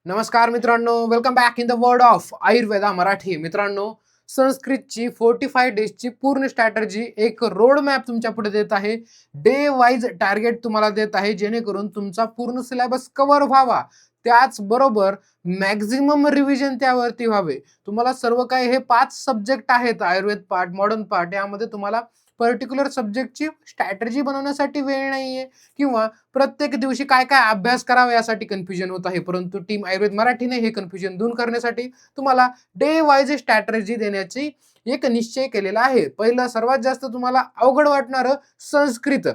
नमस्कार मित्रांनो, welcome back in the world of Ayurveda Marathi. मित्रांनो, संस्कृतची 45 डेजची पूर्ण स्ट्रॅटर्जी एक रोड मॅप तुमच्या पुढे देत आहे. डे वाईज टार्गेट तुम्हाला देत आहे, जेणेकरून तुमचा पूर्ण सिलेबस कव्हर व्हावा. त्याचबरोबर मॅक्झिमम रिव्हिजन त्यावरती व्हावे. तुम्हाला सर्व काही हे 5 सब्जेक्ट आहेत, आयुर्वेद पार्ट, मॉडर्न पार्ट, यामध्ये तुम्हाला पर्टिक्युलर सब्जेक्टची स्ट्रॅटर्जी बनवण्यासाठी वेळ नाहीये किंवा प्रत्येक दिवशी काय काय अभ्यास करावा यासाठी कन्फ्युजन होत आहे. परंतु टीम आयुर्वेद मराठीने हे कन्फ्युजन दूर करण्यासाठी तुम्हाला डे वाईज स्ट्रॅटर्जी देण्याची एक निश्चय केलेला आहे. पहिलं सर्वात जास्त तुम्हाला अवघड वाटणारं संस्कृत,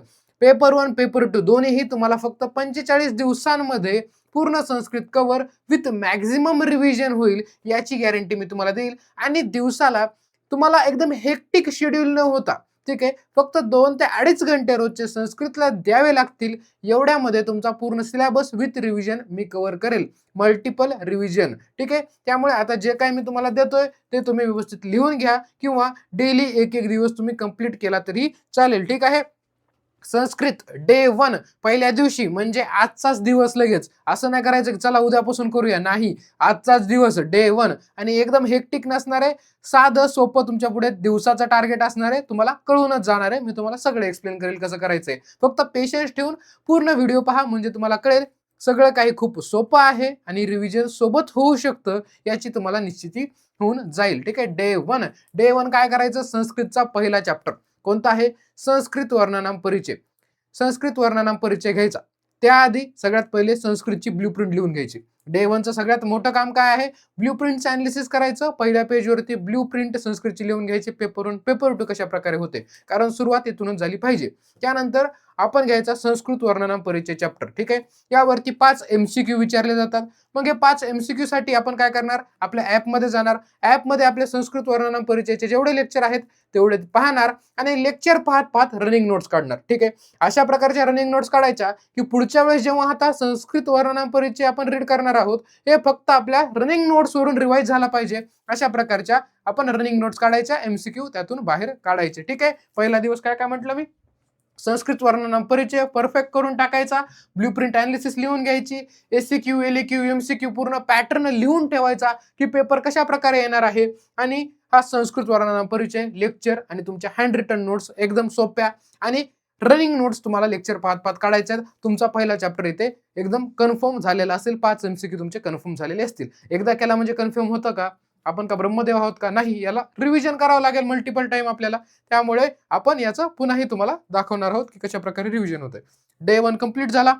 पेपर 1 पेपर 2 दोन्हीही तुम्हाला फक्त 45 दिवसांमध्ये पूर्ण Sanskrit cover with maximum revision होईल याची गॅरंटी मी तुम्हाला देईल. आणि दिवसाला तुम्हाला एकदम हेक्टिक शेड्यूल न होता, ठीक आहे, फक्त 2 ते 2.5 घंटे रोजचे संस्कृतला द्यावे लागतील. एवढ्यामध्ये तुमचा पूर्ण syllabus with revision me cover करेल. मल्टिपल रिव्हिजन, ठीक आहे. त्यामुळे आता जे काही मी तुम्हाला देतोय ते तुम्ही व्यवस्थित लिहून घ्या किंवा डेली एक एक दिवस तुम्ही कंप्लीट केला तरी चालेल, ठीक आहे. संस्कृत डे 1 पहिल्या दिवशी म्हणजे आजचाच दिवस, लगेच असं नाही करायचं की चला उद्यापासून करूया, नाही. आजचाच दिवस डे 1 आणि एकदम हेक्टिक नसणार आहे, साधं सोपं तुमच्या पुढे दिवसाचं टार्गेट असणार आहे. तुम्हाला कळूनच जाणार आहे. मी तुम्हाला सगळं एक्सप्लेन करेल कसं करायचंय. फक्त पेशन्स ठेवून पूर्ण व्हिडिओ पहा, म्हणजे तुम्हाला कळेल सगळं काही खूप सोपं आहे आणि रिव्हिजन सोबत होऊ शकतं याची तुम्हाला निश्चिती होऊन जाईल, ठीक आहे. डे 1 काय करायचं? संस्कृतचा पहिला चॅप्टर कोणता आहे? संस्कृत वर्णनाम परिचय. संस्कृत वर्णनाम परिचय घ्यायचा. त्याआधी सगळ्यात पहिले संस्कृतची ब्लूप्रिंट लिहून घ्यायची. डे 1चं सगळ्यात मोठं काम काय आहे? ब्लूप्रिंटचं अनालिसिस करायचं. पहिल्या पेजवरती ब्लूप्रिंट संस्कृतची लिहून घ्यायची. पेपर 1 पेपर 2 कशा प्रकारे होते, कारण सुरुवात इथूनच झाली पाहिजे. त्यानंतर आपण घ्यायचा संस्कृत वर्णनाम परिचय चॅप्टर, ठीक आहे. यावरती 5 MCQ विचारले जातात. मग हे 5 MCQ साठी आपण काय करणार? आपल्या ॲपमध्ये जाणार. ॲपमध्ये आपले संस्कृत वर्णनाम परिचयचे जेवढे लेक्चर आहेत तेवढे पाहणार आणि लेक्चर पाहत पाहत रनिंग नोट्स काढणार, ठीक आहे. अशा प्रकारच्या रनिंग नोट्स काढायच्या की पुढच्या वेळेस जेव्हा आता संस्कृत वर्णनाम परिचय आपण रीड करणार आहोत, हे फक्त आपल्या रनिंग नोट्स वरून रिवाइज झाला पाहिजे. अशा प्रकारच्या आपण रनिंग नोट्स काढायच्या, MCQ त्यातून बाहेर काढायचे, ठीक आहे. पहिला दिवस काय काय म्हटलं मी? संस्कृत वर्णनाम परिचय परफेक्ट करून टाकायचा. ब्लूप्रिंट अनालिसिस लिहून घ्यायची. SCQ, LAQ, MCQ पूर्ण पॅटर्न लिहून ठेवायचा की पेपर कशा प्रकारे येणार आहे. आणि हा संस्कृत वर्णनाम परिचय लेक्चर आणि तुमच्या हँड रिटन नोट्स एकदम सोप्या आणि रनिंग नोट्स तुम्हाला लेक्चर पाहत पाहत काढायच्या. तुमचा पहिला चॅप्टर इथे एकदम कन्फर्म झालेला असेल. 5 MCQ तुमचे कन्फर्म झालेले असतील. एकदा केला म्हणजे कन्फर्म होतं का? आपण का ब्रह्मदेव आहोत का? नाही. याला रिव्हिजन करावं लागेल मल्टिपल टाइम आपल्याला. त्यामुळे आपण याचं पुन्हाही तुम्हाला दाखवणार आहोत की कशा प्रकारे रिव्हिजन होतंय. डे 1 कंप्लीट झाला.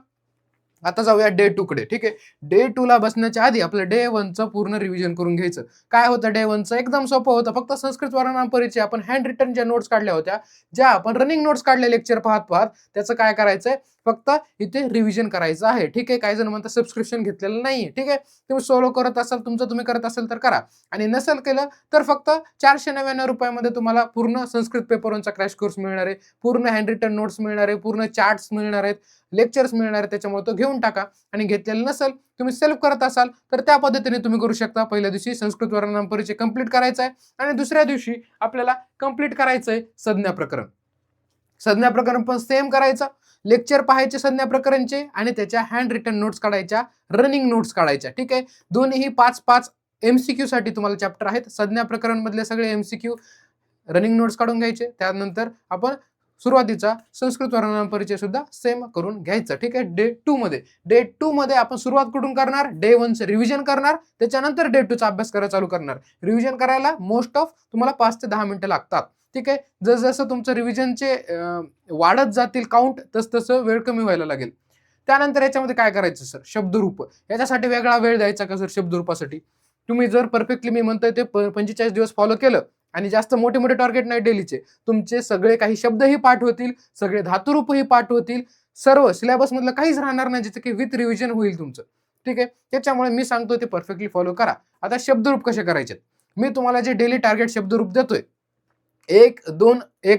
आता जाऊया डे 2 कडे, ठीक आहे. डे 2 ला बसण्याच्या आधी आपलं डे 1चं पूर्ण रिव्हिजन करून घ्यायचं. काय होतं डे 1चं? एकदम सोपं होतं. फक्त संस्कृत वर्णनाम परिचय आपण हँड रिटन ज्या नोट्स काढल्या होत्या, ज्या आपण रनिंग नोट्स काढल्या लेक्चर पाहत पाहत, त्याचं काय करायचंय? फक्त इथे रिव्हिजन करायचं आहे, ठीक आहे. काही जण म्हणतात सबस्क्रिप्शन घेतलेलं नाहीये, ठीक आहे. तुम्ही सोलो करत असाल, तुमचं तुम्ही करत असाल तर करा, आणि नसेल केलं तर फक्त 499 रुपयामध्ये तुम्हाला पूर्ण संस्कृत पेपर 1चा क्रॅश कोर्स मिळणार आहे. पूर्ण हँड रिटन नोट्स मिळणार आहे, पूर्ण चार्ट्स मिळणार आहेत, लेक्चर्स मिळणार आहेत. त्याच्यामुळे तो घेऊन टाका. आणि घेतलेलं नसेल, तुम्ही सेल्फ करत असाल तर त्या पद्धतीने तुम्ही करू शकता. पहिल्या दिवशी संस्कृत वर्णनाम परिचय कंप्लीट करायचा आहे आणि दुसऱ्या दिवशी आपल्याला कंप्लीट करायचंय संज्ञा प्रकरण. संज्ञा प्रकरण पण सेम करायचं. लेक्चर पाहायचे संज्ञा प्रकरणचे आणि त्याच्या हँड रिटन नोट्स काढायच्या, रनिंग नोट्स काढायच्या, ठीक आहे. दोन्हीही 5-5 MCQ साठी तुम्हाला चॅप्टर आहेत. संज्ञा प्रकरण मधले सगळे MCQ रनिंग नोट्स काढून घ्यायचे. त्यानंतर आपण सुरुवातीचा संस्कृत वर्णनाम परिचय सुद्धा सेम करून घ्यायचा, ठीक आहे. डे 2 मध्ये आपण सुरुवात कुठून करणार? डे 1चं रिव्हिजन करणार. त्याच्यानंतर डे 2चा अभ्यास करायला चालू करणार. रिव्हिजन करायला मोस्ट ऑफ तुम्हाला 5 ते 10 मिनिटं लागतात, ठीक आहे. जसं तुमचं रिव्हिजनचे वाढत जातील काउंट, तसं वेळ कमी व्हायला लागेल. त्यानंतर याच्यामध्ये काय करायचं सर? शब्दरूप. याच्यासाठी वेगळा वेळ द्यायचा का सर? शब्दरूपासाठी तुम्ही जर परफेक्टली मी म्हणतोय ते 45 दिवस फॉलो केलं आणि जास्त मोठे मोठे टार्गेट नाही डेलीचे, तुमचे सगळे काही शब्दही पाठ होतील, सगळे धातुरूपही पाठ होतील, सर्व सिलेबस मधलं काहीच राहणार नाही जिथे की विथ रिव्हिजन होईल तुमचं, ठीक आहे. त्याच्यामुळे मी सांगतो ते परफेक्टली फॉलो करा. आता शब्दरूप कसे करायचे? मी तुम्हाला जे डेली टार्गेट शब्दरूप देतोय, 1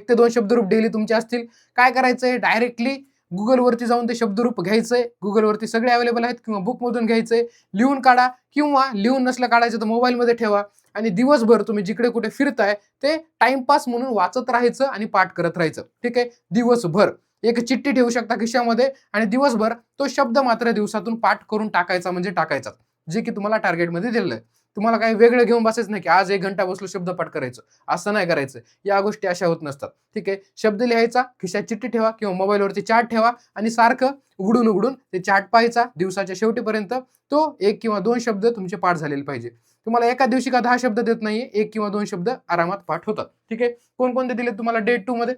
ते 2 शब्दरूप डेली तुमचे असतील. काय करायचंय? डायरेक्टली गुगलवरती जाऊन ते शब्दरूप घ्यायचंय. गुगलवरती सगळे अवेलेबल आहेत, किंवा बुकमधून घ्यायचंय, लिहून काढा, किंवा लिहून नसलं काढायचं तर मोबाईलमध्ये ठेवा आणि दिवसभर तुम्ही जिकडे कुठे फिरताय ते टाइमपास म्हणून वाचत राहायचं आणि पाठ करत राहायचं, ठीक आहे. दिवसभर एक चिठ्ठी ठेवू शकता खिशामध्ये आणि दिवसभर तो शब्द मात्र दिवसातून पाठ करून टाकायचा म्हणजे टाकायचा. जे की तुम्हाला टार्गेटमध्ये दिलेलं आहे. तुम्हाला काही वेगळं घेऊन बसायचं नाही की आज 1 घंटा बसलो शब्दपाठ करायचं, असं नाही करायचं. या गोष्टी अशा होत नसतात. ठीक आहे. शब्द लिहायचा, खिशात चिठ्ठी ठेवा किंवा मोबाईलवरती चार्ट ठेवा आणि सारखं उघडून उघडून ते चार्ट पाहायचा. दिवसाच्या शेवटीपर्यंत तो 1 किंवा 2 शब्द तुमचे पाठ झालेले पाहिजे. तुम्हाला एका दिवशी का 10 शब्द देत नाहीये, 1 किंवा 2 शब्द आरामात पाठ होतात. ठीक आहे. कोणकोणते दिले तुम्हाला डे 2 मध्ये?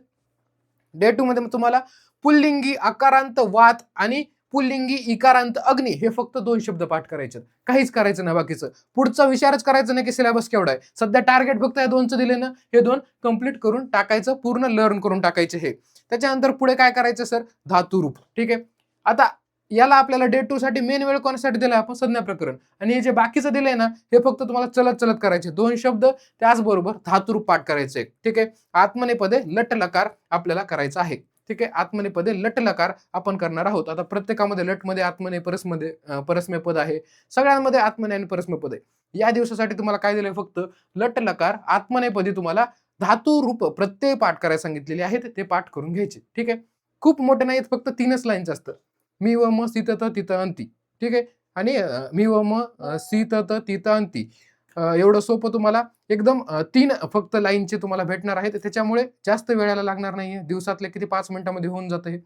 डे 2 मध्ये तुम्हाला पुल्लिंगी आकारांत वात आणि पुल्लिंगी इकारांत अग्नी हे फक्त 2 शब्द पाठ करायचे. काहीच करायचं नाही बाकीचं. पुढचा विचारच करायचा नाही की सिलेबस केवढा आहे. सध्या टार्गेट फक्त या 2चं दिले ना, हे 2 कंप्लीट करून टाकायचं, पूर्ण लर्न करून टाकायचे हे. त्याच्यानंतर पुढे काय करायचं सर? धातुरूप. ठीक आहे. आता याला आपल्याला डे 2 साठी मेन वेळ कोणासाठी दिलाय आपण? संज्ञा प्रकरण. आणि हे जे बाकीचं दिलंय ना, हे फक्त तुम्हाला चलत चलत करायचे. 2 शब्द त्याचबरोबर धातुरूप पाठ करायचे. ठीक आहे. आत्मनेपदे लट लकार आपल्याला करायचं आहे. ठीक आहे. आत्मनेपदे लट लकार आपण करणार आहोत. आता प्रत्येकामध्ये लटमध्ये आत्मने परसमध्ये परस्मय पद आहे. सगळ्यांमध्ये आत्मने आणि परस्मय पद आहे. या दिवसासाठी तुम्हाला काय दिलंय? फक्त लट लकार आत्मनेपदी तुम्हाला धातुरूप प्रत्यय पाठ करायला सांगितलेले आहेत. ते पाठ करून घ्यायचे. ठीक आहे. खूप मोठे नाहीत, फक्त 3च लाईनचं असतं. मी व म सी त तित अंती. ठीक आहे. आणि मी व म सी त तित अंती. एवढं सोपं तुम्हाला एकदम 3 फक्त लाईनचे तुम्हाला भेटणार आहेत. त्याच्यामुळे जास्त वेळेला लागणार नाहीये. दिवसातले किती 5 मिनिटांमध्ये होऊन जातं हे.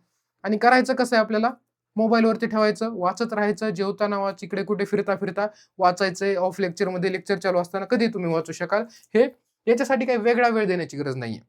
आणि करायचं कसं आहे आपल्याला? मोबाईलवरती ठेवायचं, वाचत राहायचं, जेवताना वाच, इकडे कुठे फिरता फिरता वाचायचंय, ऑफ लेक्चरमध्ये लेक्चर चालू असताना कधी तुम्ही वाचू शकाल. हे याच्यासाठी काही वेगळा वेळ देण्याची गरज नाहीये.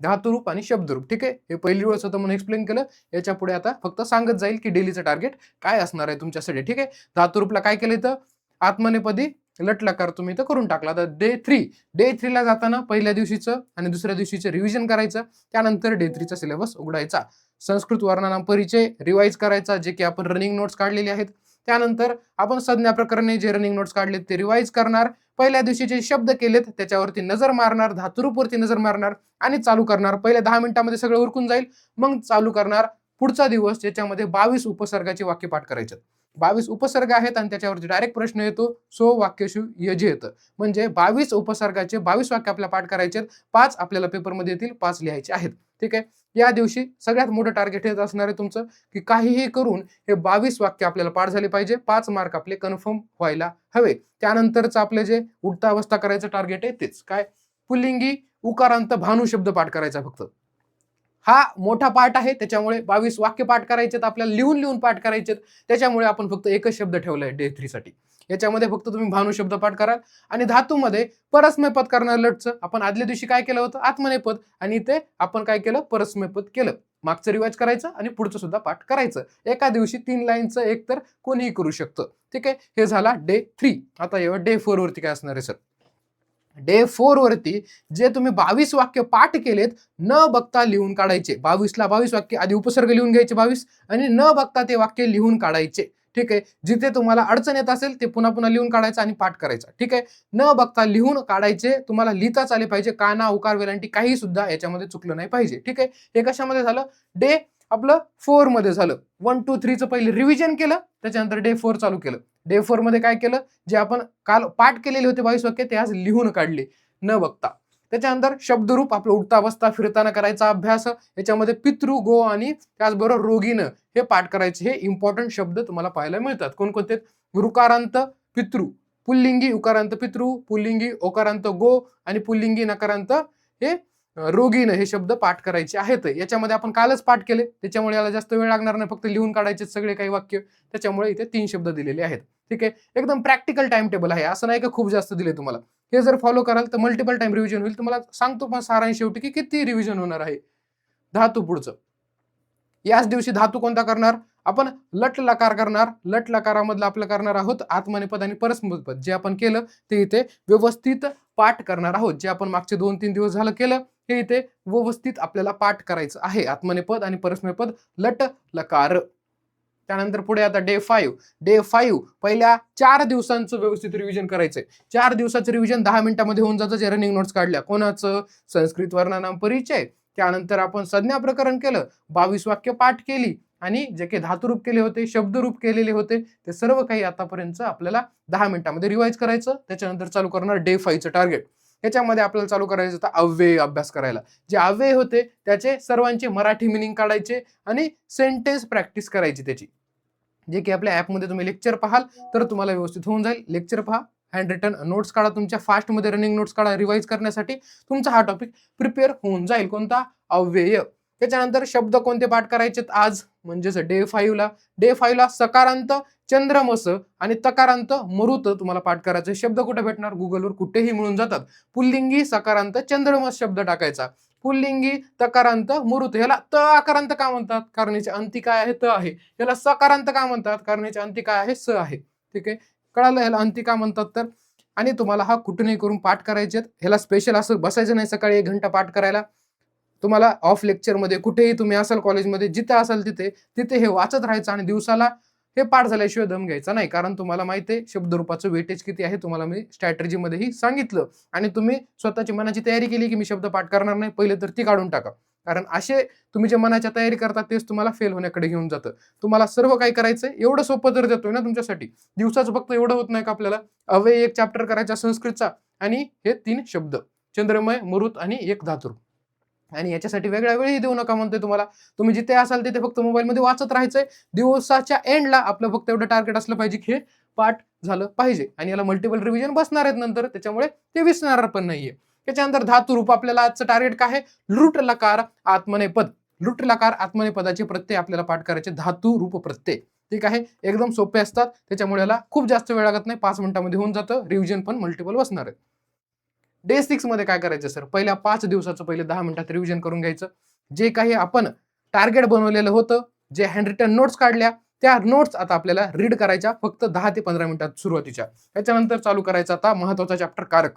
धातुरूप आणि शब्दरूप. ठीक आहे. हे पहिली वेळेस होतं म्हणून एक्सप्लेन केलं. याच्या पुढे आता फक्त सांगत जाईल की डेलीचं टार्गेट काय असणार आहे तुमच्यासाठी. ठीक आहे. धातुरूपला काय केलं इथं? आत्मनेपदी लट लकार तुम्ही इथं करून टाकला. आता डे 3 ला जाताना पहिल्या दिवशीचं आणि दुसऱ्या दिवशीचं रिव्हिजन करायचं. त्यानंतर डे 3 चा सिलेबस उघडायचा. संस्कृत वर्णनाम परिचय रिवाइज करायचा, जे की आपण रनिंग नोट्स काढलेले आहेत. त्यानंतर आपण संज्ञा प्रकरणे जे रनिंग नोट्स काढलेत ते रिवाइज करणार. पहिल्या दिवशी जे शब्द केलेत त्याच्यावरती नजर मारणार, धातुरूपवरती नजर मारणार आणि चालू करणार. पहिल्या 10 मिनिटांमध्ये सगळं उरकून जाईल. मग चालू करणार पुढचा दिवस, ज्याच्यामध्ये 22 उपसर्गाचे वाक्य पाठ करायचे. 22 उपसर्ग आहेत आणि त्याच्यावरती डायरेक्ट प्रश्न येतो, सो वाक्यशु यजेत. म्हणजे 22 उपसर्गाचे 22 वाक्य आपल्याला पाठ करायचे. 5 आपल्याला पेपरमध्ये येतील, 5 लिहायचे आहेत. ठीक आहे. या दिवशी सगळ्यात मोठं टार्गेट हेच असणार आहे तुमचं, की काहीही करून हे 22 वाक्य आपल्याला पाठ झाले पाहिजे. 5 मार्क आपले कन्फर्म व्हायला हवे. त्यानंतरच आपले जे उठता अवस्था करायचं टार्गेट आहे तेच काय? पुल्लिंगी उकारांत भानू शब्द पाठ करायचा फक्त. हा मोठा पाठ आहे, त्याच्यामुळे 22 वाक्य पाठ करायचे, आपल्याला लिहून लिहून पाठ करायचे. त्याच्यामुळे आपण फक्त एकच शब्द ठेवलाय डे 3 साठी. याच्यामध्ये फक्त तुम्ही भानू शब्द पाठ कराल. आणि धातूमध्ये परस्मयपद करणार लटचं. आपण आदल्या दिवशी काय केलं होतं? आत्मनेपद. आणि इथे आपण काय केलं? परस्मयपद केलं. मागचं रिवाइज करायचं आणि पुढचं सुद्धा पाठ करायचं. एका दिवशी 3 लाईनचं एक तर कोणीही करू शकतं. ठीक आहे. हे झाला डे 3. आता येऊ डे 4 वरती काय असणार आहे सर? डे 4 वरती जे तुम्ही 22 वाक्य पाठ केलेत, न बघता लिहून काढायचे. 22 ला 22 वाक्य आधी उपसर्ग लिहून घ्यायचे 22 आणि न बघता ते वाक्य लिहून काढायचे. ठीक आहे. जिथे तुम्हाला अडचण येत असेल ते पुन्हा पुन्हा लिहून काढायचं आणि पाठ करायचा. ठीक आहे. न बघता लिहून काढायचे. तुम्हाला लिहिताच आले पाहिजे. काना, उकार, वेलांटी काही सुद्धा याच्यामध्ये चुकलं नाही पाहिजे. ठीक आहे. हे कशामध्ये झालं? डे आपलं 4 मध्ये झालं. 1, 2, 3 चं पहिले रिव्हिजन केलं, त्याच्यानंतर डे 4 चालू केलं. डे 4 मध्ये काय केलं? जे आपण काल पाठ केलेले होते 22 वाक्य ते आज लिहून काढले न बघता. त्याच्यानंतर शब्दरूप आपलं उठता बसता फिरताना करायचा अभ्यास. याच्यामध्ये पितृ, गो आणि त्याचबरोबर रोगीनं हे पाठ करायचे. हे इम्पॉर्टंट शब्द तुम्हाला पाहायला मिळतात. कोणकोणते? ऋकारांत पितृ, पुल्लिंगी उकारांत पितृ, पुल्लिंगी ओकारांत गो आणि पुल्लिंगी नकारांत हे रोगीनं हे शब्द पाठ करायचे आहेत. याच्यामध्ये आपण कालच पाठ केले, त्याच्यामुळे याला जास्त वेळ लागणार नाही. फक्त लिहून काढायचे सगळे काही वाक्य. त्याच्यामुळे इथे 3 शब्द दिलेले आहेत. ठीक आहे. एकदम प्रॅक्टिकल टाइम टेबल आहे. असं नाही का खूप जास्त दिले तुम्हाला. हे जर फॉलो कराल तर मल्टिपल टाइम रिव्हिजन होईल. तुम्हाला सांगतो पण सारांश शेवटी की किती रिव्हिजन होणार आहे. धातू पुढचं. याच दिवशी धातू कोणता करणार? आपण लट लकार करणार. लट लकारामधलं आपलं करणार आहोत आत्मनेपद आणि परस्मयपद. जे आपण केलं ते इथे व्यवस्थित पाठ करणार आहोत. जे आपण मागचे 2-3 दिवस झालं केलं, हे इथे व्यवस्थित आपल्याला पाठ करायचं आहे. आत्मनेपद आणि परस्मयपद लट लकार. त्यानंतर पुढे आता डे 5. डे 5 पहिल्या 4 दिवसांचं व्यवस्थित रिव्हिजन करायचंय. 4 दिवसाचं रिव्हिजन 10 मिनिटांमध्ये होऊन जातं. जे रनिंग नोट्स काढल्या. कोणाचं? संस्कृत वर्णनाम परिचय. त्यानंतर आपण संज्ञा प्रकरण केलं. 22 वाक्य पाठ केली आणि जे काही धातुरूप केले होते, शब्दरूप केलेले होते, ते सर्व काही आतापर्यंत आपल्याला 10 मिनिटांमध्ये रिवाइज करायचं. त्याच्यानंतर चालू करणार डे 5 चं टार्गेट. याच्यामध्ये आपल्याला चालू करायचं होतं अव्यय अभ्यास करायला. जे अव्यय होते त्याचे सर्वांचे मराठी मिनिंग काढायचे आणि सेंटेन्स प्रॅक्टिस करायची त्याची. जे की आपल्या ॲपमध्ये तुम्ही लेक्चर पाहाल तर तुम्हाला व्यवस्थित होऊन जाईल. लेक्चर पहा, हँड रिटन नोट्स काढा, तुमच्या फास्टमध्ये रनिंग नोट्स काढा, रिवाईज करण्यासाठी तुमचा हा टॉपिक प्रिपेअर होऊन जाईल. कोणता? अव्यय. त्याच्यानंतर शब्द कोणते पाठ करायचे आज म्हणजेच डे 5 ला. डे 5 ला सकारांत चंद्रमस आणि तकारांत मरुत तुम्हाला पाठ करायचे. शब्द कुठे भेटणार? गुगलवर कुठेही मिळून जातात. पुल्लिंगी सकारांत चंद्रमस शब्द टाकायचा. पुल्लिंगी तकारांत मरुत. ह्याला त आकारांत का म्हणतात? कारण याच्या अंती काय आहे? त आहे. याला सकारांत का म्हणतात? कारण याच्या अंती काय आहे? स आहे. ठीक आहे, कळालं ह्याला अंती का म्हणतात तर. आणि तुम्हाला हा कुठूनही करून पाठ करायचे. ह्याला स्पेशल असं बसायचं नाही सकाळी 1 घंटा पाठ करायला. तुम्हाला ऑफ लेक्चरमध्ये कुठेही तुम्ही असाल, कॉलेजमध्ये जिथे असाल तिथे हे वाचत राहायचं आणि दिवसाला हे पाठ झाल्याशिवाय दम घ्यायचा नाही. कारण तुम्हाला माहिती आहे शब्दरूपाचं वेटेज किती आहे, तुम्हाला मी स्ट्रॅटेजीमध्येही सांगितलं. आणि तुम्ही स्वतःची मनाची तयारी केली की मी शब्द पाठ करणार नाही, पहिले तर ती काढून टाका. कारण असे तुम्ही जे मनाच्या तयारी करता तेच तुम्हाला फेल होण्याकडे घेऊन जातं. तुम्हाला सर्व काही करायचंय, एवढं सोपं तर देतोय ना तुमच्यासाठी. दिवसाचं फक्त एवढं होत नाही का आपल्याला? अव्यय 1 चॅप्टर करायचा संस्कृतचा आणि हे 3 शब्द, चंद्रमय, मरुत आणि एक धातुरूप. आणि याच्यासाठी वेगळा वेळही देऊ नका म्हणतोय तुम्हाला. तुम्ही जिथे असाल तिथे फक्त मोबाईलमध्ये वाचत राहायचंय. दिवसाच्या एंडला आपलं फक्त एवढं टार्गेट असलं पाहिजे की हे पाठ झालं पाहिजे. आणि याला मल्टिपल रिव्हिजन बसणार आहेत नंतर, त्याच्यामुळे ते विसरणार पण नाहीये. त्याच्यानंतर धातुरूप आपल्याला आजचं टार्गेट काय आहे? लृट लकार आत्मनेपद. लृट लकार आत्मनेपदाचे प्रत्यय आपल्याला पाठ करायचे, धातुरूप प्रत्यय. ठीक आहे, एकदम सोपे असतात, त्याच्यामुळे याला खूप जास्त वेळ लागत नाही, 5 मिनिटांमध्ये होऊन जातं. रिव्हिजन पण मल्टिपल बसणार आहे. डे 6 मध्ये काय करायचं सर? पहिल्या 5 दिवसाचं पहिले 10 मिनिटात रिव्हिजन करून घ्यायचं. जे काही आपण टार्गेट बनवलेलं होतं, जे हँड रिटन नोट्स काढल्या, त्या नोट्स आता आपल्याला रीड करायच्या फक्त 10 ते 15 मिनिटात सुरुवातीच्या. त्याच्यानंतर चालू करायचं आता महत्वाचा चॅप्टर कारक.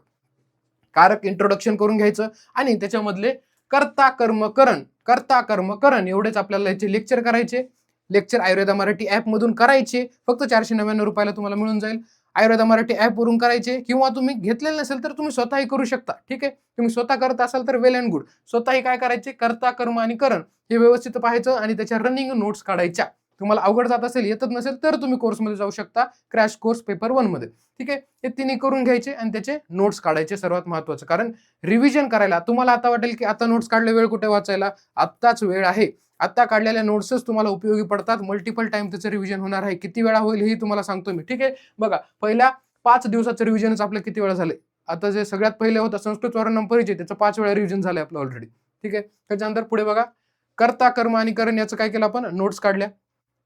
कारक इंट्रोडक्शन करून घ्यायचं आणि त्याच्यामधले कर्ता कर्म करण, कर्ता कर्म करण एवढेच आपल्याला याचे लेक्चर करायचे. लेक्चर आयुर्वेदा मराठी ऍप मधून करायचे. फक्त 499 रुपयाला तुम्हाला मिळून जाईल. आयुर्वेदा मराठी ऍप वरून करायचे, किंवा तुम्ही घेतलेलं नसेल तर तुम्ही स्वतःही करू शकता. ठीक आहे, तुम्ही स्वतः करत असाल तर वेल अँड गुड. स्वतःही काय करायचे? कर्ता कर्म आणि करण हे व्यवस्थित पाहायचं आणि त्याच्या रनिंग नोट्स काढायच्या. तुम्हाला अवघड जात असेल, येतच नसेल तर तुम्ही कोर्समध्ये जाऊ शकता, क्रॅश कोर्स पेपर 1 मध्ये. ठीक आहे, हे तिन्ही करून घ्यायचे आणि त्याचे नोट्स काढायचे सर्वात महत्वाचं. कारण रिव्हिजन करायला तुम्हाला आता वाटेल की आता नोट्स काढले, वेळ कुठे वाचायला? आत्ताच वेळ आहे. आता काढलेल्या नोट्सच तुम्हाला उपयोगी पडतात. मल्टिपल टाइम त्याचं रिव्हिजन होणार आहे. किती वेळा होईल हे तुम्हाला सांगतो मी. ठीक आहे, बघा पहिल्या 5 दिवसाचं रिव्हिजनच आपलं किती वेळा झालंय. आता जे सगळ्यात पहिले होतं संस्कृत वर्णन परिचय, त्याचं 5 वेळा रिव्हिजन झालंय आपलं ऑलरेडी. ठीक आहे, त्याच्यानंतर पुढे बघा, कर्ता कर्म आणि करण याचं काय केलं आपण? नोट्स काढल्या.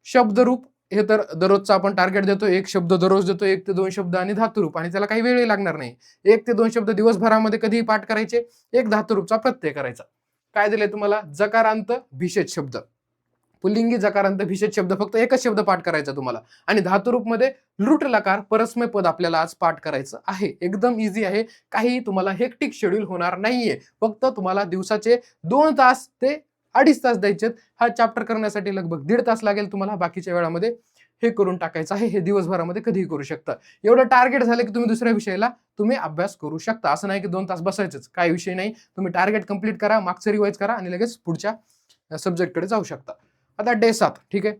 शब्दरूप हे तर दररोजचं आपण टार्गेट देतो, 1 शब्द दररोज देतो, 1 ते 2 शब्द. आणि धातुरूप, आणि त्याला काही वेळही लागणार नाही. 1 ते 2 शब्द दिवसभरामध्ये कधीही पाठ करायचे. 1 धातुरूपचा प्रत्यय करायचा. काय दिलंय तुम्हाला? जकारांत भिषेद शब्द, पुल्लिंगी जकारांत भिषेद शब्द, फक्त एकच शब्द पाठ करायचा तुम्हाला. आणि धातुरूप मध्ये लृट लकार परस्मय पद आपल्याला आज पाठ करायचं आहे. एकदम इझी आहे, काही तुम्हाला हेक्टिक शेड्यूल होणार नाहीये. फक्त तुम्हाला दिवसाचे 2 तास ते 2.5 तास द्यायचे. हा चॅप्टर करण्यासाठी लगभग 1.5 तास लागेल तुम्हाला. बाकीच्या वेळामध्ये हे करून टाकायचं आहे. हे दिवसभरामध्ये कधीही करू शकता. एवढं टार्गेट झालं की तुम्ही दुसऱ्या विषयाला तुम्ही अभ्यास करू शकता. असं नाही की 2 तास बसायचंच, काही विषय नाही. तुम्ही टार्गेट कंप्लीट करा, मागचं रिवाइज करा आणि लगेच पुढच्या सब्जेक्टकडे जाऊ शकता. आता डे 7. ठीक आहे,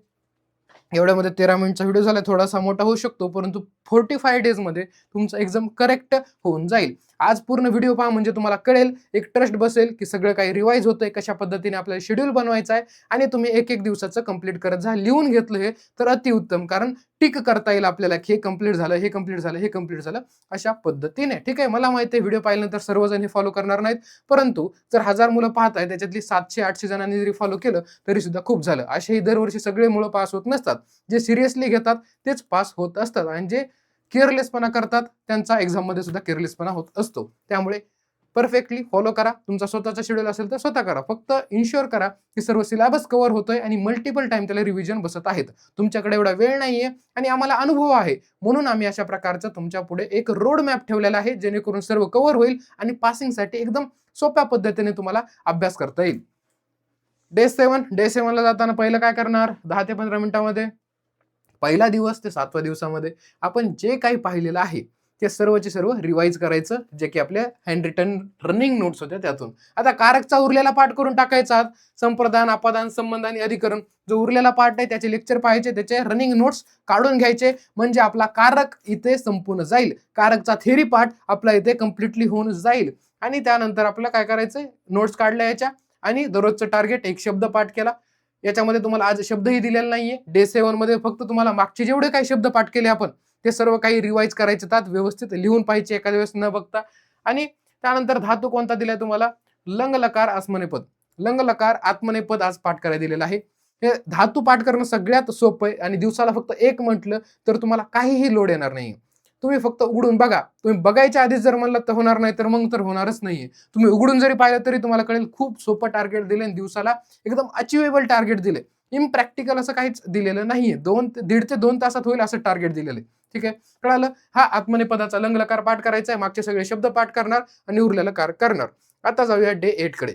एवढ्यामध्ये 13 मिनिटचा व्हिडिओ झाला, थोडासा मोठा होऊ शकतो, परंतु 45 डेज मध्ये तुमचा एक्झाम करेक्ट होऊन जाईल. आज पूर्ण व्हिडिओ पहा, म्हणजे तुम्हाला कळेल, एक ट्रस्ट बसेल की सगळं काही रिवाइज होतंय, कशा पद्धतीने आपल्याला शेड्यूल बनवायचं आहे. आणि तुम्ही एक दिवसाचं कंप्लीट करत जा. लिहून घेतलं हे तर अतिउत्तम, कारण टिक करता येईल आपल्याला की हे कंप्लीट झालं, हे कंप्लीट झालं, हे कंप्लीट झालं, अशा पद्धतीने. ठीक आहे, मला माहिती आहे व्हिडिओ पाहिल्यानंतर सर्वजण हे फॉलो करणार नाहीत, परंतु जर 1000 मुलं पाहत आहे, त्याच्यातली 700-800 जणांनी जरी फॉलो केलं तरी सुद्धा खूप झालं. असेही दरवर्षी सगळे मुलं पास होत नसतात. जे सिरियसली घेतात तेच पास होत असतात, आणि जे केअरलेसपणा करतात त्यांचा एक्झाम मध्ये सुद्धा केअरलेसपणा होत असतो. त्यामुळे परफेक्टली फॉलो करा. तुमचा स्वतःचा शेड्यूल असेल तर स्वतः करा. फक्त इन्शुअर करा की सर्व सिलेबस कव्हर होतोय आणि मल्टिपल टाइम त्याला रिव्हिजन बसत आहेत. तुमच्याकडे एवढा वेळ नाहीये आणि आम्हाला अनुभव आहे, म्हणून आम्ही अशा प्रकारचं तुमच्या पुढे एक रोड मॅप ठेवलेला आहे, जेणेकरून सर्व कव्हर होईल आणि पासिंगसाठी एकदम सोप्या पद्धतीने तुम्हाला अभ्यास करता येईल. डे 7 ला जाताना पहिलं काय करणार? 10 ते 15 मिनिटांमध्ये पहिला दिवस ते 7व्या दिवसामध्ये आपण जे काही पाहिलेलं आहे ते सर्वचे सर्व रिवाइज करायचं, जे की आपल्या हँड रिटन रनिंग नोट्स होत्या त्यातून. आता कारकचा उरलेला पाठ करून टाकायचा. संप्रदान, अपादान, संबंध आणि अधिकरण जो उरलेला पाठ आहे त्याचे लेक्चर पाहायचे, त्याचे रनिंग नोट्स काढून घ्यायचे, म्हणजे आपला कारक इथे संपून जाईल. कारकचा थेरी पाठ आपला इथे कम्प्लिटली होऊन जाईल. आणि त्यानंतर आपल्याला काय करायचंय? नोट्स काढल्या याच्या आणि दररोजचं टार्गेट 1 शब्द पाठ केला. याच्यामध्ये तुम्हाला आज शब्दही दिलेला नाहीये. डे 7 मध्ये फक्त तुम्हाला मागचे जेवढे काही शब्द पाठ केले आपण ते सर्व काही रिवाइज करायचे आहेत, व्यवस्थित लिहून पाहिजे एखाद्या वेळेस न बघता. आणि त्यानंतर धातू कोणता दिलाय तुम्हाला? लंग लकार आत्मनेपद. लंग लकार आत्मनेपद आज पाठ करायला दिलेलं आहे. हे धातू पाठ करणं सगळ्यात सोपं आहे आणि दिवसाला फक्त एक म्हटलं तर तुम्हाला काहीही लोड येणार नाही. तुम्ही फक्त उघडून बघा. तुम्ही बघायच्या आधीच जर म्हणलं तर होणार नाही, तर मग तर होणारच नाहीये. तुम्ही उघडून जरी पाहिलं तरी तुम्हाला कळेल खूप सोपं टार्गेट दिले आणि दिवसाला एकदम अचिवेबल टार्गेट दिले. इम्प्रॅक्टिकल असं काहीच दिलेलं नाहीये. 1.5 ते 2 तासात होईल असं टार्गेट दिलेलं आहे. ठीक आहे, कळालं? हा आत्मनेपदाचा लंगलकार पाठ करायचा आहे. मागचे सगळे शब्द पाठ करणार आणि उरलेलं कार करणार. आता जाऊया डे 8 कडे.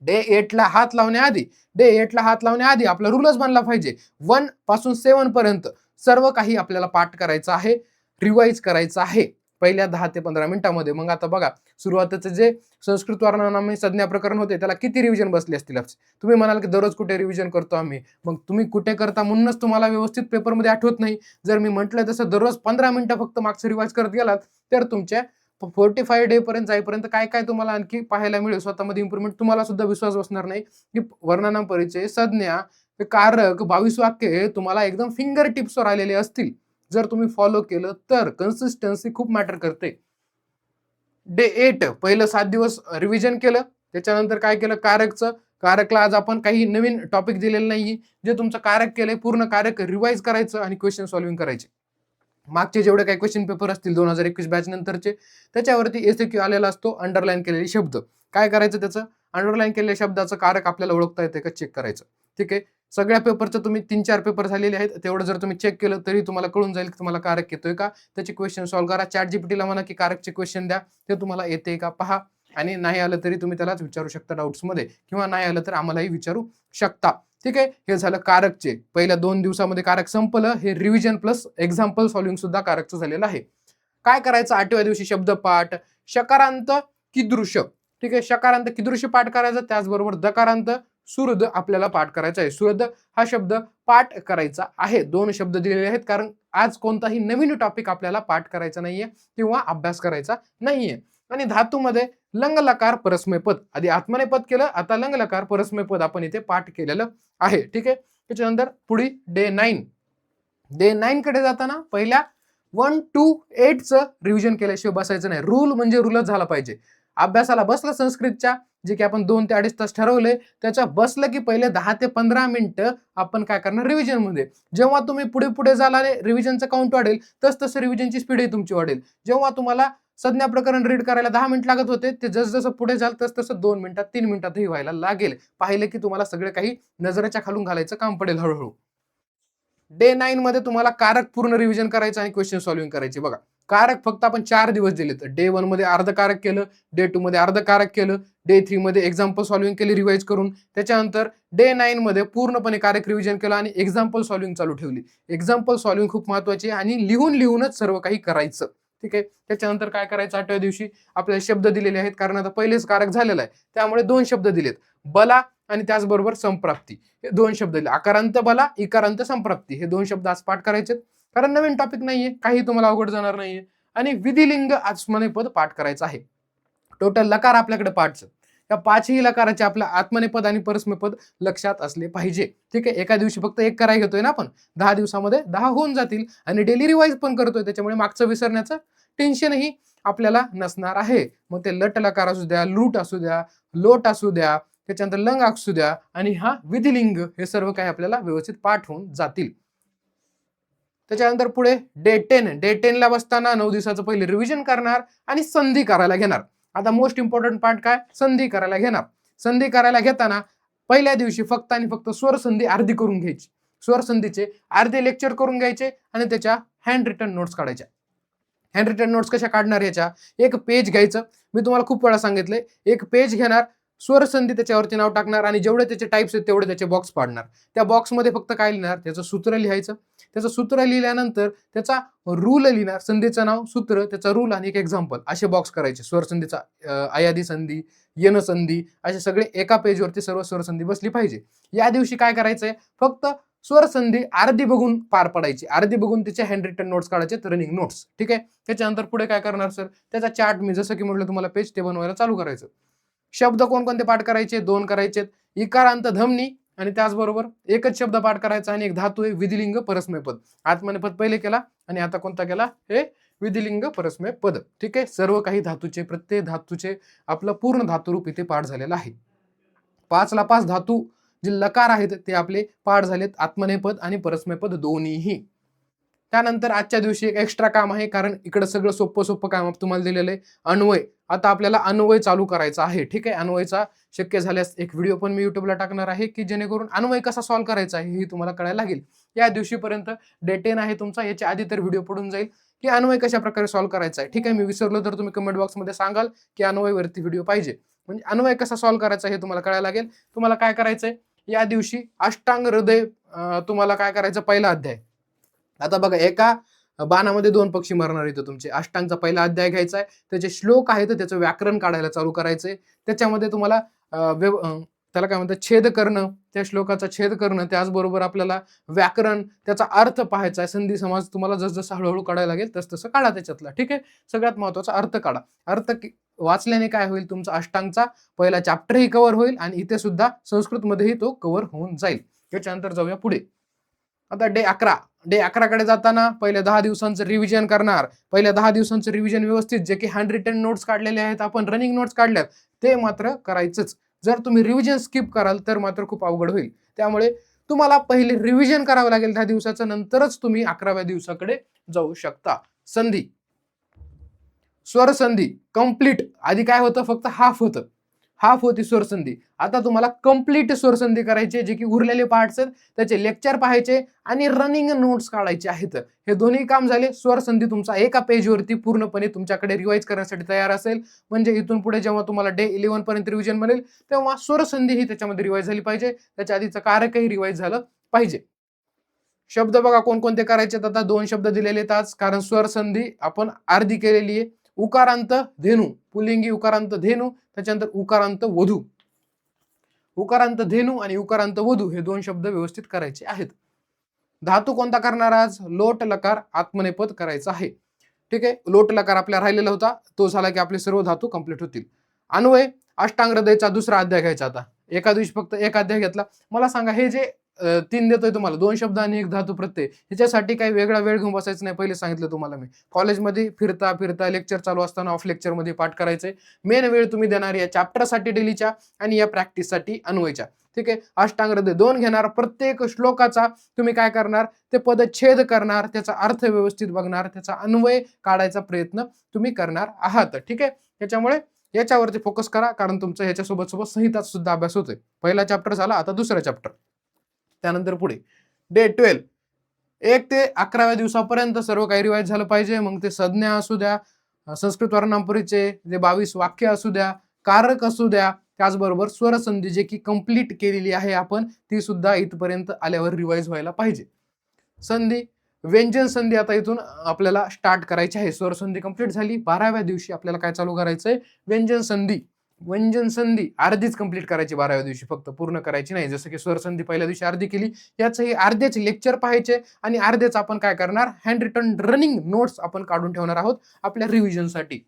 डे 8 ला हात लावण्याआधी आपला रूलच बनला पाहिजे. 1 पासून 7 पर्यंत सर्व काही आपल्याला पाठ करायचं आहे, रिवाइज करायचं आहे पहिल्या 10 ते 15 मिनिटांमध्ये. मग आता बघा, सुरुवातीचे जे संस्कृत वर्णनामे संज्ञा प्रकरण होते त्याला किती रिव्हिजन बसली असतील? तुम्ही म्हणाल की दररोज कुठे रिव्हिजन करतो आम्ही. मग तुम्ही कुठे करता म्हणूनच तुम्हाला व्यवस्थित पेपरमध्ये आठवत नाही. जर मी म्हटलं तसं दररोज 15 मिनिटं फक्त मागचं रिवाइज करत गेलात तर तुमच्या 45 डे पर्यंत जाईपर्यंत काय काय तुम्हाला आणखी पाहायला मिळेल, स्वतःमध्ये इम्प्रूव्हमेंट. तुम्हाला सुद्धा विश्वास बसणार नाही की वर्णनाम परिचय, संज्ञा, कारक, 22 वाक्य हे तुम्हाला एकदम फिंगर टिप्सवर आलेले असतील. जर तुम्ही फॉलो केलं तर कन्सिस्टन्सी खूप मॅटर करते. डे 8 पहिलं 7 दिवस रिव्हिजन केलं. त्याच्यानंतर काय केलं? कारकला आज आपण काही नवीन टॉपिक दिलेलं नाहीये. जे तुमचं कारक केलंय पूर्ण कारक रिवाइज करायचं आणि क्वेश्चन सॉल्व्हिंग करायचे. मागचे जेवढे काही क्वेश्चन पेपर असतील 2021 बॅच नंतरचे त्याच्यावरती एसक्यू आलेला असतो, अंडरलाईन केलेले शब्द. काय करायचं? त्याचं अंडरलाईन केलेल्या शब्दाचं कारक आपल्याला ओळखता येते का चेक करायचं. ठीक आहे, सगळ्या पेपरचं तुम्ही 3-4 पेपर झालेले आहेत, तेवढं जर तुम्ही चेक केलं तरी तुम्हाला कळून जाईल की तुम्हाला कारक येतोय का. त्याचे क्वेश्चन सॉल्व्ह करा. ChatGPTला म्हणा की कारकचे क्वेश्चन द्या, ते तुम्हाला येते का पहा. आणि नाही आलं तरी तुम्ही त्यालाच विचारू शकता डाऊट्समध्ये, किंवा नाही आलं तर आम्हालाही विचारू शकता. ठीक आहे, हे झालं कारकचे. पहिल्या 2 दिवसामध्ये कारक संपलं. हे रिव्हिजन प्लस एक्झाम्पल सॉल्व्हिंग सुद्धा कारकचं झालेलं आहे. काय करायचं? 8व्या दिवशी शब्दपाठ, शकारांत कीदृश. ठीक आहे, शकारांत कीदृश पाठ करायचं. त्याचबरोबर दकारांत सुहृद आपल्याला पाठ करायचा आहे. सुहृद हा शब्द पाठ करायचा आहे. 2 शब्द दिलेले आहेत, कारण आज कोणताही नवीन टॉपिक आपल्याला पाठ करायचा नाहीये किंवा अभ्यास करायचा नाहीये. आणि धातूमध्ये लंग लकार परस्मैपद. आधी आत्मनेपद केलं, आता लंग लकार परस्मैपद आपण इथे पाठ केलेलं आहे. ठीक आहे, त्याच्यानंतर पुढे डे 9. डे 9 कडे जाताना पहिल्या 1 to 8 चं रिव्हिजन केल्याशिवाय बसायचं नाही. रूल म्हणजे रूलच झाला पाहिजे. अभ्यासाला बसलं संस्कृतच्या, जे की आपण 2 ते 2.5 तास ठरवलंय, त्याच्या बसलं की पहिले 10 ते 15 मिनिटं आपण काय करणार? रिव्हिजन मध्ये. जेव्हा तुम्ही पुढे पुढे जाल रिव्हिजनचं काउंट वाढेल, तसं रिव्हिजनची स्पीडही तुमची वाढेल. जेव्हा तुम्हाला संज्ञा प्रकरण रीड करायला 10 मिनिट लागत होते, ते जसं पुढे जाल तसं 2 मिनिटात 3 मिनिटातही व्हायला लागेल. पाहिलं की तुम्हाला सगळं काही नजरेच्या खालून घालायचं काम पडेल हळूहळू. डे 9 मध्ये तुम्हाला कारक पूर्ण रिव्हिजन करायचं आणि क्वेश्चन सॉल्व्हिंग करायचे. बघा, कारक फक्त आपण 4 दिवस दिले. तर डे 1 मध्ये अर्ध कारक केलं, डे 2 मध्ये अर्ध कारक केलं, डे 3 मध्ये एक्झाम्पल सॉल्व्हिंग केली रिवाइज करून. त्याच्यानंतर डे 9 मध्ये पूर्णपणे कारक रिव्हिजन केलं आणि एक्झाम्पल सॉल्व्हिंग चालू ठेवली. एक्झाम्पल सॉल्व्हिंग खूप महत्वाची आहे आणि लिहूनच सर्व काही करायचं. ठीक आहे, त्याच्यानंतर काय करायचं? 8व्या दिवशी आपल्याला शब्द दिलेले आहेत, कारण आता पहिलेच कारक झालेलं आहे, त्यामुळे 2 शब्द दिलेत, बला आणि त्याचबरोबर संप्राप्ती. हे 2 शब्द दिले, आकारांत बला, इकारांत संप्राप्ती. हे 2 शब्द आज पाठ करायचे, कारण नवीन टॉपिक नाहीये, काही तुम्हाला अवघड जाणार नाहीये. आणि विधिलिंग आत्मनेपद पाठ करायचं आहे. टोटल लकार आपल्याकडे 5. या 5ही लकाराचे आपल्या आत्मनेपद आणि परस्मैपद लक्षात असले पाहिजे. ठीक आहे, एका दिवशी फक्त एक करायला घेतोय ना आपण, 10 दिवसामध्ये 10 होऊन जातील आणि डेली रिवाइज पण करतोय, त्याच्यामुळे मागचं विसरण्याचं टेन्शनही आपल्याला नसणार आहे. मग ते लट लकार असू द्या, लूट असू द्या, लोट असू द्या, त्याच्यानंतर लंग असू द्या आणि हा विधिलिंग, हे सर्व काही आपल्याला व्यवस्थित पाठ होऊन जातील. त्याच्यानंतर पुढे डे 10 ला बसताना 9 दिवसाचं पहिले रिव्हिजन करणार आणि संधी करायला घेणार. आता मोस्ट इम्पॉर्टंट पार्ट काय? संधी करायला घेणार. संधी करायला घेताना पहिल्या दिवशी फक्त आणि फक्त स्वर संधी अर्धी करून घ्यायची. स्वर संधीचे अर्धे लेक्चर करून घ्यायचे आणि त्याच्या हँड रिटन नोट्स काढायच्या. हँड रिटन नोट्स कशा काढणार? याच्या एक पेज घ्यायचं. मी तुम्हाला खूप वेळा सांगितलंय, एक पेज घेणार, स्वरसंधी त्याच्यावरती नाव टाकणार आणि जेवढे त्याचे टाइप्स आहेत तेवढे त्याचे बॉक्स पाडणार. त्या बॉक्समध्ये फक्त काय लिहिणार? त्याचं सूत्र लिहायचं. त्याचं सूत्र लिहिल्यानंतर त्याचा रूल लिहिणार, संधीचं नाव, सूत्र, त्याचा रूल आणि एक एक्झाम्पल, असे बॉक्स करायचे. स्वरसंधीचा अयादी संधी, यन संधी, असे सगळे एका पेजवरती सर्व स्वरसंधी बसली पाहिजे. या दिवशी काय करायचंय? फक्त स्वरसंधी अर्धी बघून पार पडायची, अर्धी बघून तिचे हँड रिटन नोट्स काढायचे, रनिंग नोट्स. ठीक आहे, त्याच्यानंतर पुढे काय करणार सर? त्याचा चार्ट, मी जसं की म्हटलं तुम्हाला, पेज ते बनवायला चालू करायचं. शब्द कोणकोणते पाठ करायचे? 2 करायचे. इकारांत धमनी आणि त्याचबरोबर एकच शब्द पाठ करायचा आणि एक धातू आहे विधिलिंग परस्मय पद. आत्मनेपद पहिले केला आणि आता कोणता केला, हे विधिलिंग परस्मय पद. ठीक आहे, सर्व काही धातूचे, प्रत्येक धातूचे आपलं पूर्ण धातुरूप इथे पाठ झालेलं आहे. 5 ला 5 धातू जे लकार आहेत ते आपले पाठ झालेत, आत्मनेपद आणि परस्मय पद दोन्हीही. त्यानंतर आजच्या दिवशी एक एक्स्ट्रा काम आहे, कारण इकडे सगळं सोपं काम तुम्हाला दिलेलं आहे. अन्वय, आता आपल्याला अन्वय चालू करायचा आहे. ठीक आहे, अन्वयचा शक्य झाल्यास एक व्हिडिओ पण मी युट्यूबला टाकणार आहे, की जेणेकरून अन्वय कसा सॉल्व्ह करायचा आहे हे तुम्हाला कळायला लागेल. या दिवशीपर्यंत डे 10 आहे तुमचा, याच्या आधी तर व्हिडिओ पडून जाईल की अन्वय कशा प्रकारे सॉल्व्ह करायचा आहे. ठीक आहे, मी विसरलो तर तुम्ही कमेंट बॉक्समध्ये सांगाल की अन्वयवरती व्हिडिओ पाहिजे. म्हणजे अन्वय कसा सॉल्व्ह करायचा हे तुम्हाला कळायला लागेल. तुम्हाला काय करायचंय, या दिवशी अष्टांग हृदय तुम्हाला काय करायचं, पहिला अध्याय. आता बघा, एका बाणामध्ये 2 पक्षी मरणार इथं तुमचे. अष्टांगचा पहिला अध्याय घ्यायचा आहे, त्याचे श्लोक आहेत त्याचं व्याकरण काढायला चालू करायचंय. त्याच्यामध्ये तुम्हाला त्याला काय म्हणतात, छेद करणं, त्या श्लोकाचा छेद करणं, त्याचबरोबर आपल्याला व्याकरण, त्याचा अर्थ पाहायचा आहे. संधी समाज तुम्हाला जसं हळूहळू काढायला लागेल तसं काढा त्याच्यातला. ठीक आहे, सगळ्यात महत्वाचा अर्थ काढा. अर्थ वाचल्याने काय होईल, तुमचा अष्टांगचा पहिला चॅप्टरही कव्हर होईल आणि इथे सुद्धा संस्कृतमध्येही तो कव्हर होऊन जाईल. त्याच्यानंतर जाऊया पुढे. आता डे 11, डे 11 कडे जाताना पहिल्या 10 दिवसांचं रिव्हिजन करणार. पहिल्या 10 दिवसांचं रिव्हिजन व्यवस्थित, जे की हँड रिटन नोट्स काढलेले आहेत, आपण रनिंग नोट्स काढल्यात, ते मात्र करायचंच. जर तुम्ही रिव्हिजन स्किप कराल तर मात्र खूप अवघड होईल. त्यामुळे तुम्हाला पहिले रिव्हिजन करावं लागेल 10 दिवसाचं, नंतरच तुम्ही 11व्या दिवसाकडे जाऊ शकता. संधी, स्वर संधी कंप्लीट. आधी काय होतं, फक्त हाफ होतं, हाफ होती स्वरसंधी. आता तुम्हाला कंप्लीट स्वरसंधी करायची, जे की उरलेले पार्ट्स आहेत त्याचे लेक्चर पाहायचे आणि रनिंग नोट्स काढायचे आहेत. हे दोन्ही काम झाले. स्वरसंधी तुमचा एका पेजवरती पूर्णपणे तुमच्याकडे रिवाइज करण्यासाठी तयार असेल. म्हणजे इथून पुढे जेव्हा तुम्हाला डे 11 पर्यंत रिव्हिजन बनेल, तेव्हा स्वरसंधी ही त्याच्यामध्ये रिवाइज झाली पाहिजे, त्याच्या आधीचं कारकही रिवाइज झालं पाहिजे. शब्द बघा कोणकोणते करायचे, आता 2 शब्द दिलेले आहेत आज, कारण स्वरसंधी आपण अर्धी केलेली आहे. उकारांत धेनू, पुलिंगी उकारांत धेनू, त्याच्यानंतर उकारांत वधू. उकारांत धेनू आणि उकारांत वधू हे 2 शब्द व्यवस्थित करायचे आहेत. धातू कोणता करणार आज, लोट लकार आत्मनेपद करायचा आहे. ठीक आहे, लोट लकार आपला राहिलेला होता, तो झाला की आपले सर्व धातू कंप्लीट होतील. अन्वय, अष्टांग हृदयचा दुसरा अध्याय घ्यायचा. आता एका दिवशी फक्त एक अध्याय घेतला. मला सांगा, हे जे 3 देतोय तुम्हाला, 2 शब्द आणि 1 धातू प्रत्यय, ह्याच्यासाठी काही वेगळा वेळ घेऊन बसायचं नाही. पहिले सांगितलं तुम्हाला मी, कॉलेजमध्ये फिरता फिरता, लेक्चर चालू असताना, ऑफ लेक्चरमध्ये पाठ करायचंय. मेन वेळ तुम्ही देणार या चॅप्टरसाठी डेलीच्या आणि या प्रॅक्टिससाठी अन्वयच्या. ठीक आहे, अष्टांग हृदय 2 घेणार. प्रत्येक श्लोकाचा तुम्ही काय करणार, ते पदच्छेद करणार, त्याचा अर्थ व्यवस्थित बघणार, त्याचा अन्वय काढायचा प्रयत्न तुम्ही करणार आहात. ठीक आहे, त्याच्यामुळे याच्यावरती फोकस करा, कारण तुमचा ह्याच्यासोबत सोबत संहिता सुद्धा अभ्यास होतोय. पहिला चॅप्टर झाला, आता दुसरा चॅप्टर. त्यानंतर पुढे डे 12, 1 ते 11व्या दिवसापर्यंत सर्व काही रिवाइज झालं पाहिजे. मग ते संज्ञा असू द्या, संस्कृत वर्णनाम परिचय, जे 22 वाक्य असू द्या, कारक असू द्या, त्याचबरोबर स्वरसंधी जे की कंप्लीट केलेली आहे आपण, ती सुद्धा इथपर्यंत आल्यावर रिवाइज व्हायला पाहिजे. संधी, व्यंजन संधी आता इथून आपल्याला स्टार्ट करायची आहे. स्वरसंधी कंप्लीट झाली. 12व्या दिवशी आपल्याला काय चालू करायचंय, व्यंजन संधी. व्यंजन संधी अर्धीच कंप्लीट करायची 12व्या दिवशी, फक्त पूर्ण करायची नाही. जसं की स्वरसंधी पहिल्या दिवशी अर्धी केली, याचंही अर्धेच लेक्चर पाहायचे आणि अर्धेच आपण काय करणार, हँड रिटन रनिंग नोट्स आपण काढून ठेवणार आहोत आपल्या रिव्हिजनसाठी.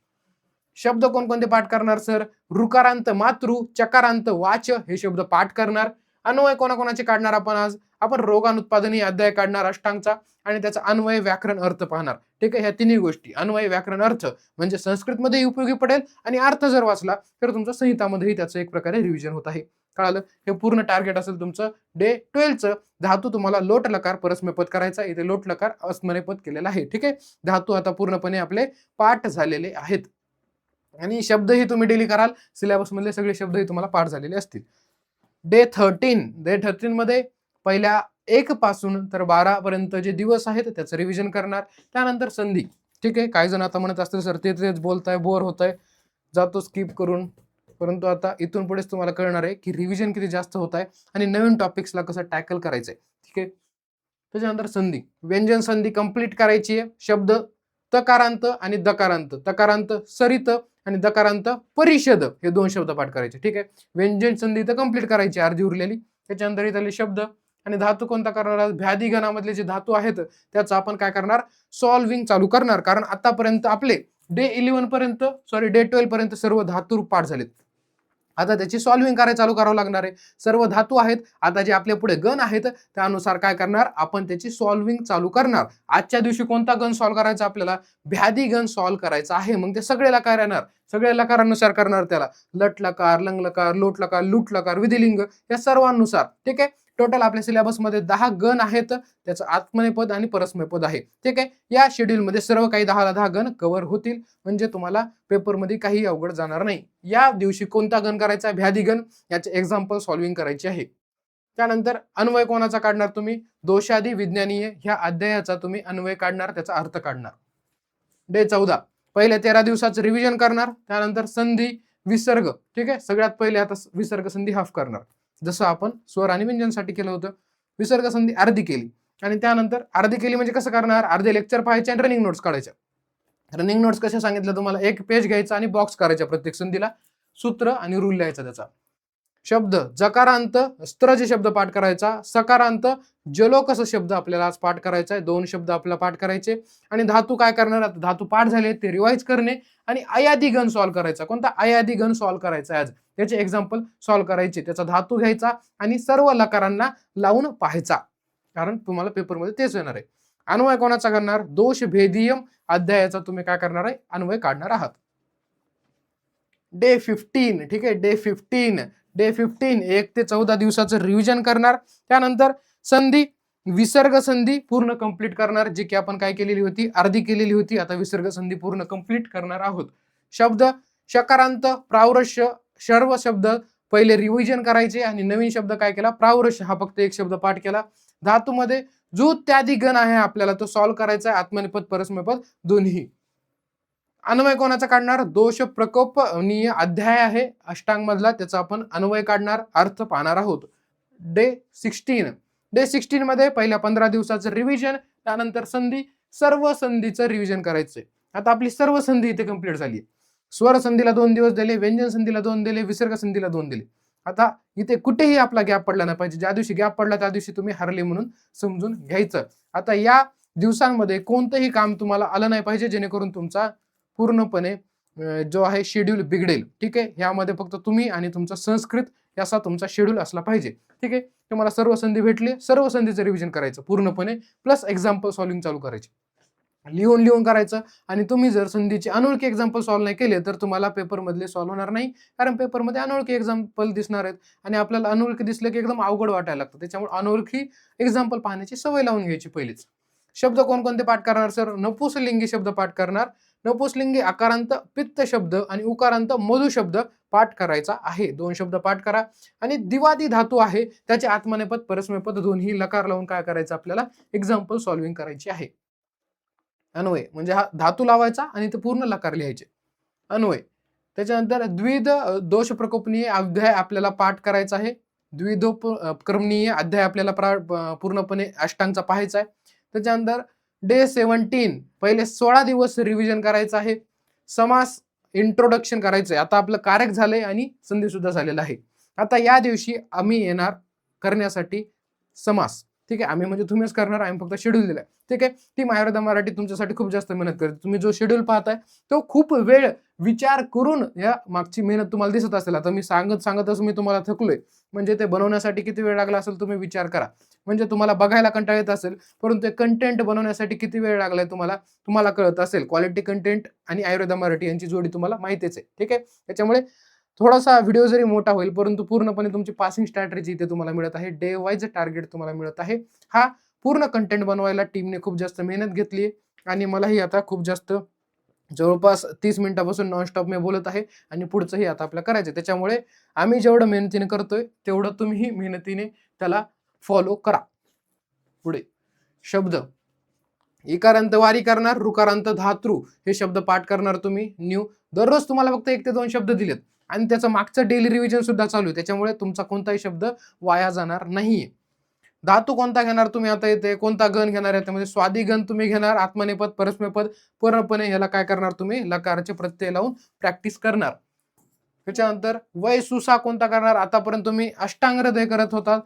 शब्द कोणकोणते पाठ करणार सर, ऋकारांत मातृ, चकारांत वाच हे शब्द पाठ करणार. अन्वय कोणाकोणाचे काढणार आपण आज, आपण रोगानुत्पादनी अध्याय काढणार अष्टांगचा आणि त्याचा अन्वय व्याकरण अर्थ पाहणार. ठीक आहे, ह्या तिन्ही गोष्टी अन्वय व्याकरण अर्थ म्हणजे संस्कृतमध्ये उपयोगी पडेल आणि अर्थ जर वाचला तर तुमच्या संहितामध्येही त्याचं एक प्रकारे रिव्हिजन होत आहे. कळालं, हे पूर्ण टार्गेट असेल तुमचं डे 12चं. धातू तुम्हाला लोट लकार परस्मयपद करायचा, इथे लोट लकार अस्मनेपद केलेला आहे. ठीक आहे, धातू आता पूर्णपणे आपले पाठ झालेले आहेत आणि शब्दही तुम्ही डेली कराल. सिलेबस मधले सगळे शब्दही तुम्हाला पाठ झालेले असतील. डे 13 मध्ये पहिल्या 1 पासून तर 12 पर्यंत जे दिवस आहेत त्याचं रिव्हिजन करणार. त्यानंतर संधी. ठीक आहे, काही जण आता म्हणत असतील सर तेच बोलताय, बोर होतंय, जातो स्किप करून, परंतु आता इथून पुढेच तुम्हाला कळणार आहे की रिव्हिजन किती जास्त होत आहे आणि नवीन टॉपिक्सला कसं टॅकल करायचंय. ठीक आहे, त्याच्यानंतर संधी, व्यंजन संधी कंप्लीट करायची आहे. शब्द तकारांत आणि दकारांत, तकारांत सरित आणि दकारांत परिषद हे 2 शब्द पाठ करायचे. ठीक आहे, व्यंजन संधी तर कंप्लीट करायची अर्धी उरलेली. त्याच्यानंतर इथले शब्द आणि धातू कोणता करणार, भ्यादी गणामधले जे धातू आहेत त्याचं आपण काय करणार, सॉल्विंग चालू करणार. कारण आतापर्यंत आपले डे 12 पर्यंत सर्व धातू पाठ झालेत. आता त्याची सॉल्व्हिंग करायला चालू करावं लागणार आहे. सर्व धातू आहेत. आता जे आपल्या पुढे गण आहेत त्यानुसार काय करणार आपण त्याची सॉल्व्हिंग चालू करणार. आजच्या दिवशी कोणता गण सॉल्व्ह करायचा आपल्याला? व्याधी गण सॉल्व्ह करायचा आहे. मग ते सगळे लकार येणार. सगळ्या लकारांनुसार करणार त्याला. लट लकार, लंग लकार, लोट लकार, लूट लकार, विधिलिंग या सर्वांनुसार. ठीक आहे. टोटल आपल्या सिलेबसमध्ये 10 गण आहेत. त्याचं आत्मनेय पद आणि परस्मय पद आहे. ठीक आहे. या शेड्यूलमध्ये सर्व काही 10 गण कव्हर होतील. म्हणजे तुम्हाला पेपरमध्ये काही अवघड जाणार नाही. या दिवशी कोणता गण करायचा? व्याधी गण. याचे एक्झाम्पल सॉल्व्हिंग करायचे आहे. त्यानंतर अन्वय कोणाचा काढणार तुम्ही? दोषादी विज्ञानीय ह्या अध्यायाचा तुम्ही अन्वय काढणार, त्याचा अर्थ काढणार. डे 14 पहिले 13 दिवसाचं रिव्हिजन करणार. त्यानंतर संधी विसर्ग. ठीक आहे. सगळ्यात पहिले आता विसर्ग संधी हाफ करणार. जसं आपण स्वर आणि व्यंजनसाठी केलं होतं. विसर्ग संधी अर्धी केली आणि त्यानंतर अर्धी केली म्हणजे कसं करणार? अर्धे लेक्चर पाहायचे आणि रनिंग नोट्स काढायच्या. रनिंग नोट्स कशा सांगितलं तुम्हाला? एक पेज घ्यायचा आणि बॉक्स करायचा प्रत्येक संधीला, सूत्र आणि रूल लिहायचा त्याचा. शब्द जकारांत स्त्रज शब्द पाठ करायचा. सकारांत जलोकस शब्द आपल्याला आज पाठ करायचा आहे. 2 शब्द आपल्याला पाठ करायचे आणि धातू काय करणार? आता धातू पाठ झाले ते रिवाइज करणे आणि अयादी गण सॉल्व्ह करायचा. कोणता? अयादी गण सॉल्व्ह करायचा आज. त्याचे एक्झाम्पल सॉल्व्ह करायचे. त्याचा धातू घ्यायचा आणि सर्व लकारांना लावून पाहायचा, कारण तुम्हाला पेपरमध्ये तेच येणार आहे. अन्वय कोणाचा करणार? दोष भेदीयम अध्यायाचा तुम्ही काय करणार आहे? अन्वय काढणार आहात. डे 15. ठीक आहे. डे 15 1 ते 14 दिवसाचं रिव्हिजन करणार. त्यानंतर संधी विसर्ग संधी पूर्ण कंप्लीट करणार, जी की आपण काय केलेली होती? अर्धी केलेली होती. आता विसर्ग संधी पूर्ण कंप्लीट करणार आहोत. शब्द शकारांत प्रावरश्य सर्व शब्द पहिले रिव्हिजन करायचे आणि नवीन शब्द काय केला? प्रावरश्य हा फक्त एक शब्द पाठ केला. धातूमध्ये जो त्यादी गण आहे आपल्याला तो सॉल्व्ह करायचा आहे. आत्मनेपद परस्मयपद दोन्ही. अन्वय कोणाचा काढणार? दोष प्रकोपनीय अध्याय आहे अष्टांग मधला, त्याचा आपण अन्वय काढणार, अर्थ पाहणार आहोत. डे 16 मध्ये पहिल्या 15 दिवसाचं रिव्हिजन, त्यानंतर संधी, सर्व संधीचं रिव्हिजन करायचंय. आता आपली सर्व संधी इथे कंप्लीट झाली. स्वर संधीला 2 दिवस दिले, व्यंजन संधीला 2 दिले, विसर्ग संधीला 2 दिले. आता इथे कुठेही आपला गॅप पडला नाही पाहिजे. ज्या दिवशी गॅप पडला त्या दिवशी तुम्ही हरले म्हणून समजून घ्यायचं. आता या दिवसांमध्ये कोणतंही काम तुम्हाला आलं नाही पाहिजे जेणेकरून तुमचा पूर्णपणे जो आहे शेड्यूल बिघडेल. ठीक आहे. यामध्ये फक्त तुम्ही आणि तुमचा संस्कृत याचा तुमचा शेड्यूल असला पाहिजे. ठीक आहे. तुम्हाला सर्व संधी भेटले, सर्व संधीचं रिव्हिजन करायचं पूर्णपणे, प्लस एक्झाम्पल सॉल्व्हिंग चालू करायचे. लिहून करायचं. आणि तुम्ही जर संधीचे अनोळखी एक्झाम्पल सॉल्व्ह नाही केले तर तुम्हाला पेपरमधले सॉल्व्ह होणार नाही, कारण पेपरमध्ये अनोळखी एक्झाम्पल दिसणार आहेत आणि आपल्याला अनोळखी दिसलं की एकदम अवघड वाटायला लागतं. त्याच्यामुळे अनोळखी एक्झाम्पल पाहण्याची सवय लावून घ्यायची पहिलीच. शब्द कोणकोणते पाठ करणार सर? नपुंसकलिंगी शब्द पाठ करणार. नपुंसकलिंगी आकारांत पित्त शब्द आणि उकारांत मधु शब्द पाठ करायचा आहे. 2 शब्द पाठ करा. आणि दिवादी धातू आहे त्याचे आत्मनेपद परस्मयपद दोन्ही लकार लावून काय करायचं आपल्याला? एक्झाम्पल सॉल्व्हिंग करायची आहे. अन्वय म्हणजे हा धातू लावायचा आणि ते पूर्ण लकार लिहायचे. अन्वय. त्याच्यानंतर द्विध दोष प्रकोपनीय अध्याय आपल्याला पाठ करायचा आहे. द्विधोपक्रमनीय अध्याय आपल्याला पूर्णपणे अष्टांगचा पाहायचा आहे. त्याच्यानंतर डे 17 पहिले 16 दिवस रिव्हिजन करायचं आहे. समास इंट्रोडक्शन करायचं आहे. आता आपलं कारक झालंय आणि संधी सुद्धा झालेला आहे. आता या दिवशी आम्ही येणार करण्यासाठी समास. ठीक आहे. आम्ही म्हणजे तुम्हीच करणार, आम्ही फक्त शेड्यूल दिलाय. ठीक आहे. टीम आयुर्वेदा मराठी तुमच्यासाठी खूप जास्त मेहनत करते. तुम्ही जो शेड्यूल पाहताय तो खूप वेळ विचार करून या मागची मेहनत तुम्हाला दिसत असेल. आता मी सांगतच मी तुम्हाला थकलोय, म्हणजे ते बनवण्यासाठी किती वेळ लागला असेल तुम्ही विचार करा. म्हणजे तुम्हाला बघायला कंटाळा येत असेल, परंतु कंटेंट बनवण्यासाठी किती वेळ लागलाय तुम्हाला कळत असेल. क्वालिटी कंटेंट आणि आयुर्वेदा मराठी यांची जोडी तुम्हाला माहितीच आहे. ठीक आहे. त्याच्यामुळे थोडासा व्हिडिओ जरी मोठा होईल परंतु पूर्णपणे तुमची पासिंग स्ट्रॅटेजी इथे तुम्हाला मिळत आहे. डे वाईज टार्गेट तुम्हाला मिळत आहे. हा पूर्ण कंटेंट बनवायला टीमने खूप जास्त मेहनत घेतली आणि मलाही आता खूप जास्त जवळपास 30 मिनिटापासून नॉनस्टॉप मी बोलत आहे आणि पुढचंही आता आपल्याला करायचं. त्याच्यामुळे आम्ही जेवढं मेहनतीने करतोय तेवढं तुम्ही मेहनतीने त्याला फॉलो करा. पुढे शब्द इकारांत वारी करणार, ऋकारांत धातृ हे शब्द पाठ करणार तुम्ही. न्यू दररोज तुम्हाला फक्त 1 ते 2 शब्द दिलेत आणि त्याचं मागचं डेली रिव्हिजन सुद्धा चालू आहे. त्याच्यामुळे तुमचा कोणताही शब्द वाया जाणार नाहीये. धातू कोणता घेणार तुम्ही? आता येते कोणता गण घेणार आहे? त्यामध्ये स्वादी गण तुम्ही घेणार. आत्मनेपद परस्मयपद पूर्णपणे याला काय करणार तुम्ही? लकाराचे प्रत्यय लावून प्रॅक्टिस करणार. त्याच्यानंतर वय सुसा कोणता करणार? आतापर्यंत तुम्ही अष्टांग हृदय करत होता.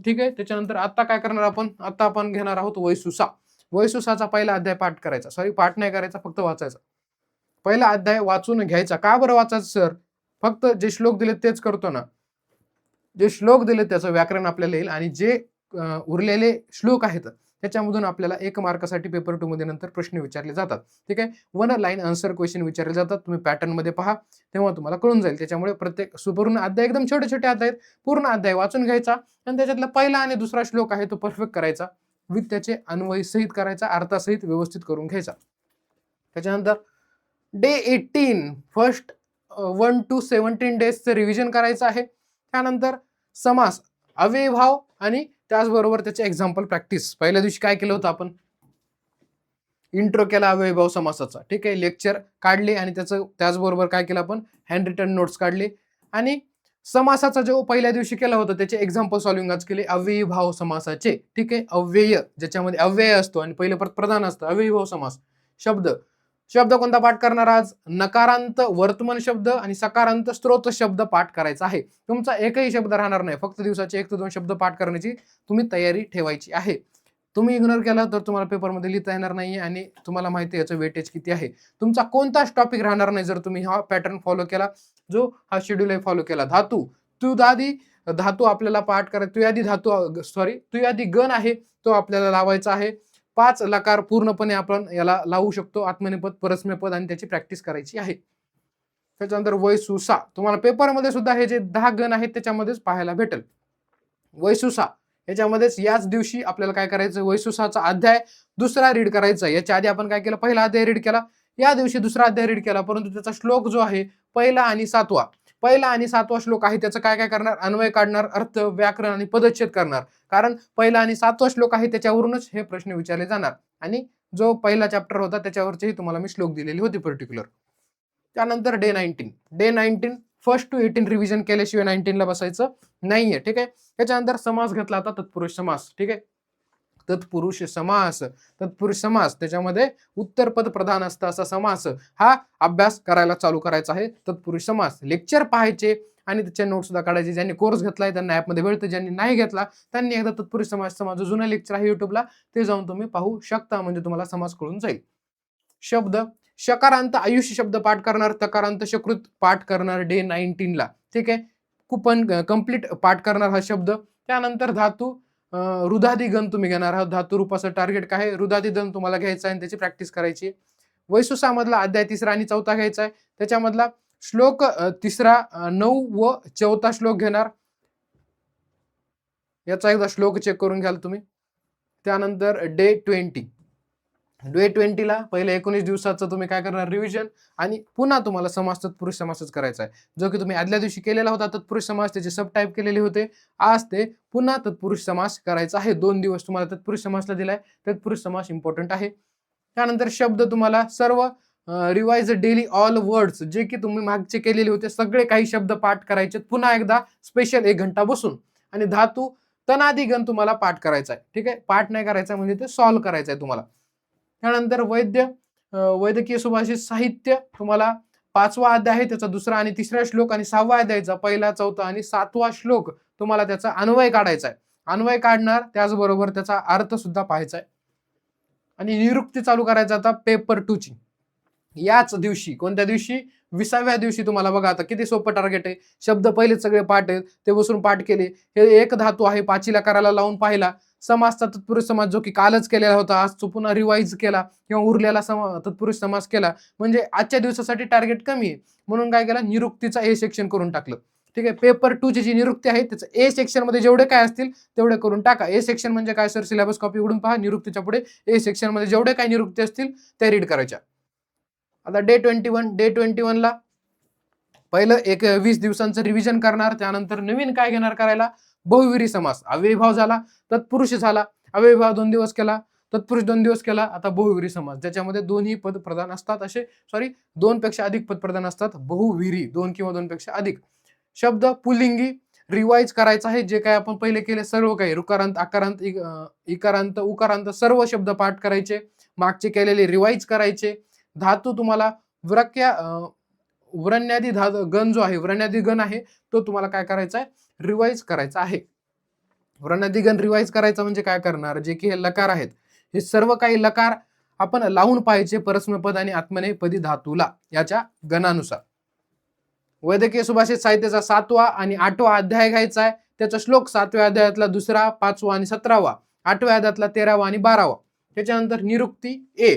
ठीक आहे. त्याच्यानंतर आता काय करणार आपण? आता आपण घेणार आहोत वयसुसा. वयसुसाचा पहिला अध्याय पाठ करायचा. सॉरी पाठ नाही करायचा, फक्त वाचायचा. पहिला अध्याय वाचून घ्यायचा. का बरं वाचायचं सर? फक्त जे श्लोक दिलेत तेच करतो ना, जे श्लोक दिलेत त्याचं व्याकरण आपल्याला येईल आणि जे उरलेले श्लोक आहेत त्याच्यामधून आपल्याला 1 मार्कासाठी पेपर 2 मध्ये नंतर प्रश्न विचारले जातात. ठीक आहे. 1 लाईन आन्सर क्वेश्चन विचारले जातात. तुम्ही पॅटर्नमध्ये पहा, तेव्हा तुम्हाला कळून जाईल. त्याच्यामुळे प्रत्येक पूर्ण अध्याय एकदम छोटे-छोटे अध्याय आहेत. पूर्ण अध्याय वाचून घ्यायचा आणि त्याच्यातला पहिला आणि दुसरा श्लोक आहे तो परफेक्ट करायचा. विथ त्याचे अन्वय सहित करायचा, अर्थासहित व्यवस्थित करून घ्यायचा. त्याच्यानंतर डे 18 फर्स्ट 1 to 17 डेजचं रिव्हिजन करायचं आहे. त्यानंतर समास, अव्ययभाव आणि त्याचबरोबर त्याचे एक्झाम्पल प्रॅक्टिस. पहिल्या दिवशी काय केलं होतं आपण? इंट्रो केला अव्ययभाव समासाचा. ठीक आहे. लेक्चर काढले आणि त्याचबरोबर काय केलं आपण? हँड रिटन नोट्स काढले आणि समासाचा जो पहिल्या दिवशी केला होता त्याचे एक्झाम्पल सॉल्व्हिंग आज केले अव्ययीभाव समासाचे. ठीक आहे. अव्यय ज्याच्यामध्ये अव्यय असतो आणि पहिलं प्रधान असतं अव्ययीभाव समास. शब्द शब्द कोणता पाठ करणार आज? नकारांत वर्तमान शब्द आणि सकारांत स्त्रोत शब्द पाठ करायचा आहे. तुमचा एकही शब्द राहणार नाही. फक्त दिवसाचे 1 ते 2 शब्द पाठ करण्याची तुम्ही तयारी ठेवायची आहे. तुम्ही इग्नोर केला तर तुम्हाला पेपरमध्ये लिहिता येणार नाही आणि तुम्हाला माहिती आहे याचं वेटेज किती आहे. तुमचा कोणताच टॉपिक राहणार नाही जर तुम्ही हा पॅटर्न फॉलो केला, जो हा शेड्यूल आहे फॉलो केला. धातू, तुदादी धातू आपल्याला पाठ करायचा. तुयादी गण आहे तो आपल्याला लावायचा आहे. 5 लकार पूर्णपणे आपण याला लावू शकतो. आत्मनेपद, परस्मैपद आणि त्याची प्रॅक्टिस करायची आहे. त्याच्यानंतर वैसुसा तुम्हाला पेपरमध्ये सुद्धा हे जे 10 गण आहेत त्याच्यामध्येच पाहायला भेटेल. वैसुसा याच्यामध्येच याच दिवशी आपल्याला काय करायचं? वैसुसाचा अध्याय दुसरा रीड करायचा. याच्या आधी आपण काय केलं? पहिला अध्याय रीड केला. या दिवशी दुसरा अध्याय रीड केला, परंतु त्याचा श्लोक जो आहे पहिला आणि 7वा श्लोक आहे त्याचं काय काय करणार? अन्वय काढणार, अर्थ, व्याकरण आणि पदच्छेद करणार. कारण पहिला आणि 7वा श्लोक आहे त्याच्यावरूनच हे प्रश्न विचारले जाणार आणि जो पहिला चॅप्टर होता त्याच्यावरचेही तुम्हाला मी श्लोक दिलेले होते पर्टिक्युलर. त्यानंतर डे 19 फर्स्ट टू 18 रिव्हिजन केल्याशिवाय 19 ला बसायचं नाहीये. ठीक आहे. त्याच्यानंतर समास घेतला आता तत्पुरुष समास. ठीक आहे. तत्पुरुष समास त्याच्यामध्ये उत्तरपद प्रधान असतं असा समास हा अभ्यास करायला चालू करायचा आहे. तत्पुरुष समास लेक्चर पाहायचे आणि त्याचे नोट सुद्धा काढायचे. ज्यांनी कोर्स घेतलाय त्यांना ऍपमध्ये भेटतं, ज्यांनी नाही घेतला त्यांनी एकदा तत्पुरुष समास माझं जुनं लेक्चर आहे युट्यूबला, ते जाऊन तुम्ही पाहू शकता. म्हणजे तुम्हाला समास कळून जाईल. शब्द शकारांत आयुष्य शब्द पाठ करणार, तकारांत शकृत पाठ करणार डे 19 ला. ठीक आहे. कुपन कंप्लीट पाठ करणार हा शब्द. त्यानंतर धातू रुधादी गण तुम्ही घेणार आहात. धातू रूपाचं टार्गेट काय आहे? रुधादी गण तुम्हाला घ्यायचा आहे आणि त्याची प्रॅक्टिस करायची. वैसुसामधला अध्याय 3रा आणि 4था घ्यायचा आहे. त्याच्यामधला श्लोक 3रा 9 व 4था श्लोक घेणार. याचा एकदा श्लोक चेक करून घ्याल तुम्ही. त्यानंतर डे 20 ला पहिल्या 19 दिवसाचं तुम्ही काय करणार? रिव्हिजन आणि पुन्हा तुम्हाला समास तत्पुरुष समासच करायचा आहे. जो की तुम्ही आदल्या दिवशी केलेला होता तत्पुरुष समास, त्याचे सब टाईप केलेले होते. आज ते पुन्हा तत्पुरुष समास करायचा आहे. 2 दिवस तुम्हाला तत्पुरुष समासला दिलाय. तत्पुरुष समास इम्पॉर्टंट आहे. त्यानंतर शब्द तुम्हाला सर्व रिवाइज डेली ऑल वर्ड्स जे की तुम्ही मागचे केलेले होते सगळे काही शब्द पाठ करायचे पुन्हा एकदा स्पेशल 1 घंटा बसून. आणि धातू तनादी गण तुम्हाला पाठ करायचा आहे. ठीक आहे. पाठ नाही करायचा म्हणजे ते सॉल्व्ह करायचं आहे तुम्हाला. त्यानंतर वैद्यकीय सुभाषित साहित्य तुम्हाला 5वा अध्याय आहे त्याचा 2रा आणि 3रा श्लोक आणि 6वा अध्यायचा 1, 4 आणि 7वा श्लोक तुम्हाला त्याचा अन्वय काढायचा आहे. अन्वय काढणार त्याचबरोबर त्याचा अर्थ सुद्धा पाहायचा आहे. आणि निरुक्ती चालू करायचा आता पेपर 2 ची. याच दिवशी कोणत्या दिवशी? 20व्या दिवशी. तुम्हाला बघा आता किती सोपं टार्गेट आहे. शब्द पहिले सगळे पाठ आहेत ते बसून पाठ केले. हे एक धातू आहे 5ला करायला लावून पाहिला. समासचा तत्पुरुष समास जो की कालच केलेला होता आज तो पुन्हा रिवाइज केला किंवा उरलेला तत्पुरुष समास केला. म्हणजे आजच्या दिवसासाठी टार्गेट कमी आहे म्हणून काय केलं? निरुक्तीचा ए सेक्शन करून टाकलं. ठीक आहे. पेपर 2 ची जी निरुक्ती आहे त्याचं ए सेक्शन मध्ये जेवढे काय असतील तेवढे करून टाका. ए सेक्शन म्हणजे काय सर? सिलेबस कॉपी उघडून पहा. निरुक्तीच्या पुढे ए सेक्शन मध्ये जेवढे काय निरुक्ती असतील त्या रीड करायच्या. आता डे 21 ला पहिलं 20 दिवसांचं रिव्हिजन करणार. त्यानंतर नवीन काय घेणार करायला? बहुविरी समास. अव्ययभाव झाला, तत्पुरुष झाला. अव्ययभाव 2 दिवस केला, तत्पुरुष 2 दिवस केला. आता बहुविरी समास ज्याच्यामध्ये दोन्ही पद प्रधान असतात. 2 पेक्षा अधिक पद प्रधान असतात. बहुविरी 2 किंवा 2 पेक्षा अधिक. शब्द पुल्लिंगी रिवाइज करायचा आहे. जे काय आपण पहिले केले सर्व काही रुकारांत, आकारांत, इकारांत, उकारांत सर्व शब्द पाठ करायचे. मागचे केलेले रिवाइज करायचे. धातू तुम्हाला व्रण्यादी गण जो आहे व्रण्यादी गण आहे तो तुम्हाला काय करायचा आहे? रिवाइज करायचा आहे. व्रण्यादी गण रिवाइज करायचा म्हणजे काय करणार? जे की हे लकार आहेत हे सर्व काही लकार आपण लावून पाहायचे परस्मैपद आणि आत्मनेपदी धातूला याच्या गणानुसार. वैद्यकीय सुभाषित साहित्याचा 7वा आणि 8वा अध्याय घ्यायचा आहे. त्याचा श्लोक 7व्या अध्यायातला 2रा, 5वा आणि 17वा, 8व्या अध्यायातला 13वा आणि 12वा. त्याच्यानंतर निरुक्ती ए,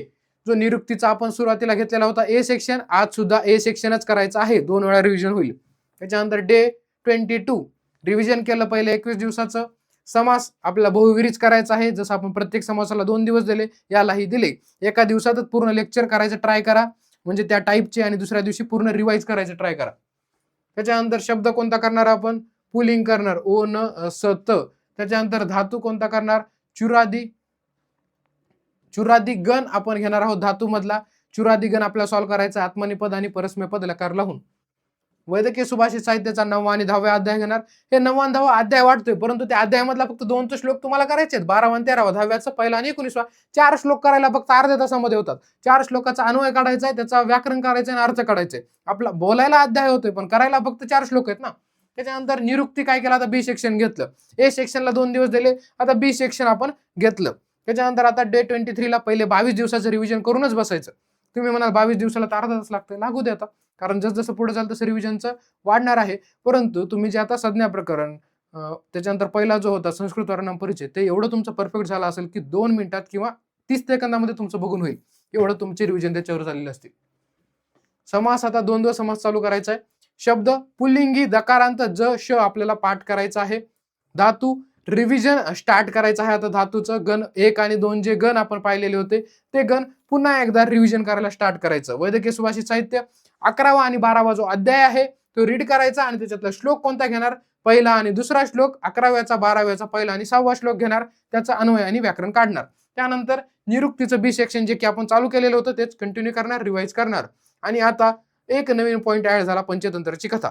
जो निरुक्तीचा आपण सुरुवातीला घेतलेला होता ए सेक्शन, आज सुद्धा ए सेक्शनच करायचं आहे, 2 वेळा रिव्हिजन होईल. त्याच्यानंतर डे 22 रिव्हिजन केलं पहिले 21 दिवसाचं. समास आपल्याला बहुविरीच करायचा आहे, जसं आपण प्रत्येक समासाला 2 दिवस दिले, यालाही दिले. एका दिवसातच पूर्ण लेक्चर करायचं ट्राय करा, म्हणजे त्या टाईपचे, आणि दुसऱ्या दिवशी पूर्ण रिवाइज करायचं ट्राय करा. त्याच्यानंतर शब्द कोणता करणार आपण, पुलिंग करणार, ओ न स त. त्याच्यानंतर धातू कोणता करणार, चुरादी. चुरादी गण आपण घेणार आहोत धातू मधला. चुरादी गण आपल्याला सॉल्व्ह करायचा आत्मनिपद आणि परस्मैपद लकार लावून. वैद्यकीय सुभाषित साहित्याचा 9वा आणि 10वा अध्याय घेणार. हे 9वा आणि 10वा अध्याय वाटतोय, परंतु त्या अध्यायामधला फक्त 2 श्लोक तुम्हाला करायचे आहेत, 12वा आणि 13वा. 10व्याचा पहिला आणि 19वा. 4 श्लोक करायला फक्त अर्ध्या तासामध्ये होतात. 4 श्लोकाचा अन्वय काढायचा आहे, त्याचा व्याकरण करायचं आणि अर्थ काढायचे. आपला बोलायला अध्याय होतोय, पण करायला फक्त 4 श्लोक आहेत ना. त्याच्यानंतर निरुक्ती काय केलं, आता बी सेक्शन घेतलं. ए सेक्शनला 2 दिवस दिले, आता बी सेक्शन आपण घेतलं. त्याच्यानंतर आता डे 23ला पहिले 22 दिवसाचं रिव्हिजन करूनच बसायचं. तुम्ही म्हणाल 22 दिवसाला तर अर्धा तास लागतोय, लागू दे आता, कारण जसं पुढे जाईल तसं रिव्हिजनचं वाढणार आहे. परंतु तुम्ही जे आता संज्ञा प्रकरण, त्याच्यानंतर पहिला जो होता संस्कृत वर्णन परिचय, ते एवढं तुमचं परफेक्ट झालं असेल की 2 मिनिटात किंवा 30 सेकंदामध्ये तुमचं बघून होईल, एवढं तुमचे रिव्हिजन त्याच्यावर झालेले असतील. समास आता 2 समास चालू करायचा आहे. शब्द पुल्लिंगी दकारांत ज श आपल्याला पाठ करायचा आहे. धातू रिव्हिजन स्टार्ट करायचं आहे. आता धातूचं गण 1 आणि 2 जे गण आपण पाहिलेले होते, ते गण पुन्हा एकदा रिव्हिजन करायला स्टार्ट करायचं. वैद्यकीय सुभाषित साहित्य 11वा आणि 12वा जो अध्याय आहे तो रीड करायचा, आणि त्याच्यातला श्लोक कोणता घेणार, पहिला आणि दुसरा श्लोक, 11व्याचा 12व्याचा पहिला आणि 6वा श्लोक घेणार, त्याचा अन्वय आणि व्याकरण काढणार. त्यानंतर निरुक्तीचं बी सेक्शन जे की आपण चालू केलेलं होतं तेच कंटिन्यू करणार, रिवाइज करणार. आणि आता एक नवीन पॉइंट ऍड झाला, पंचतंत्राची कथा.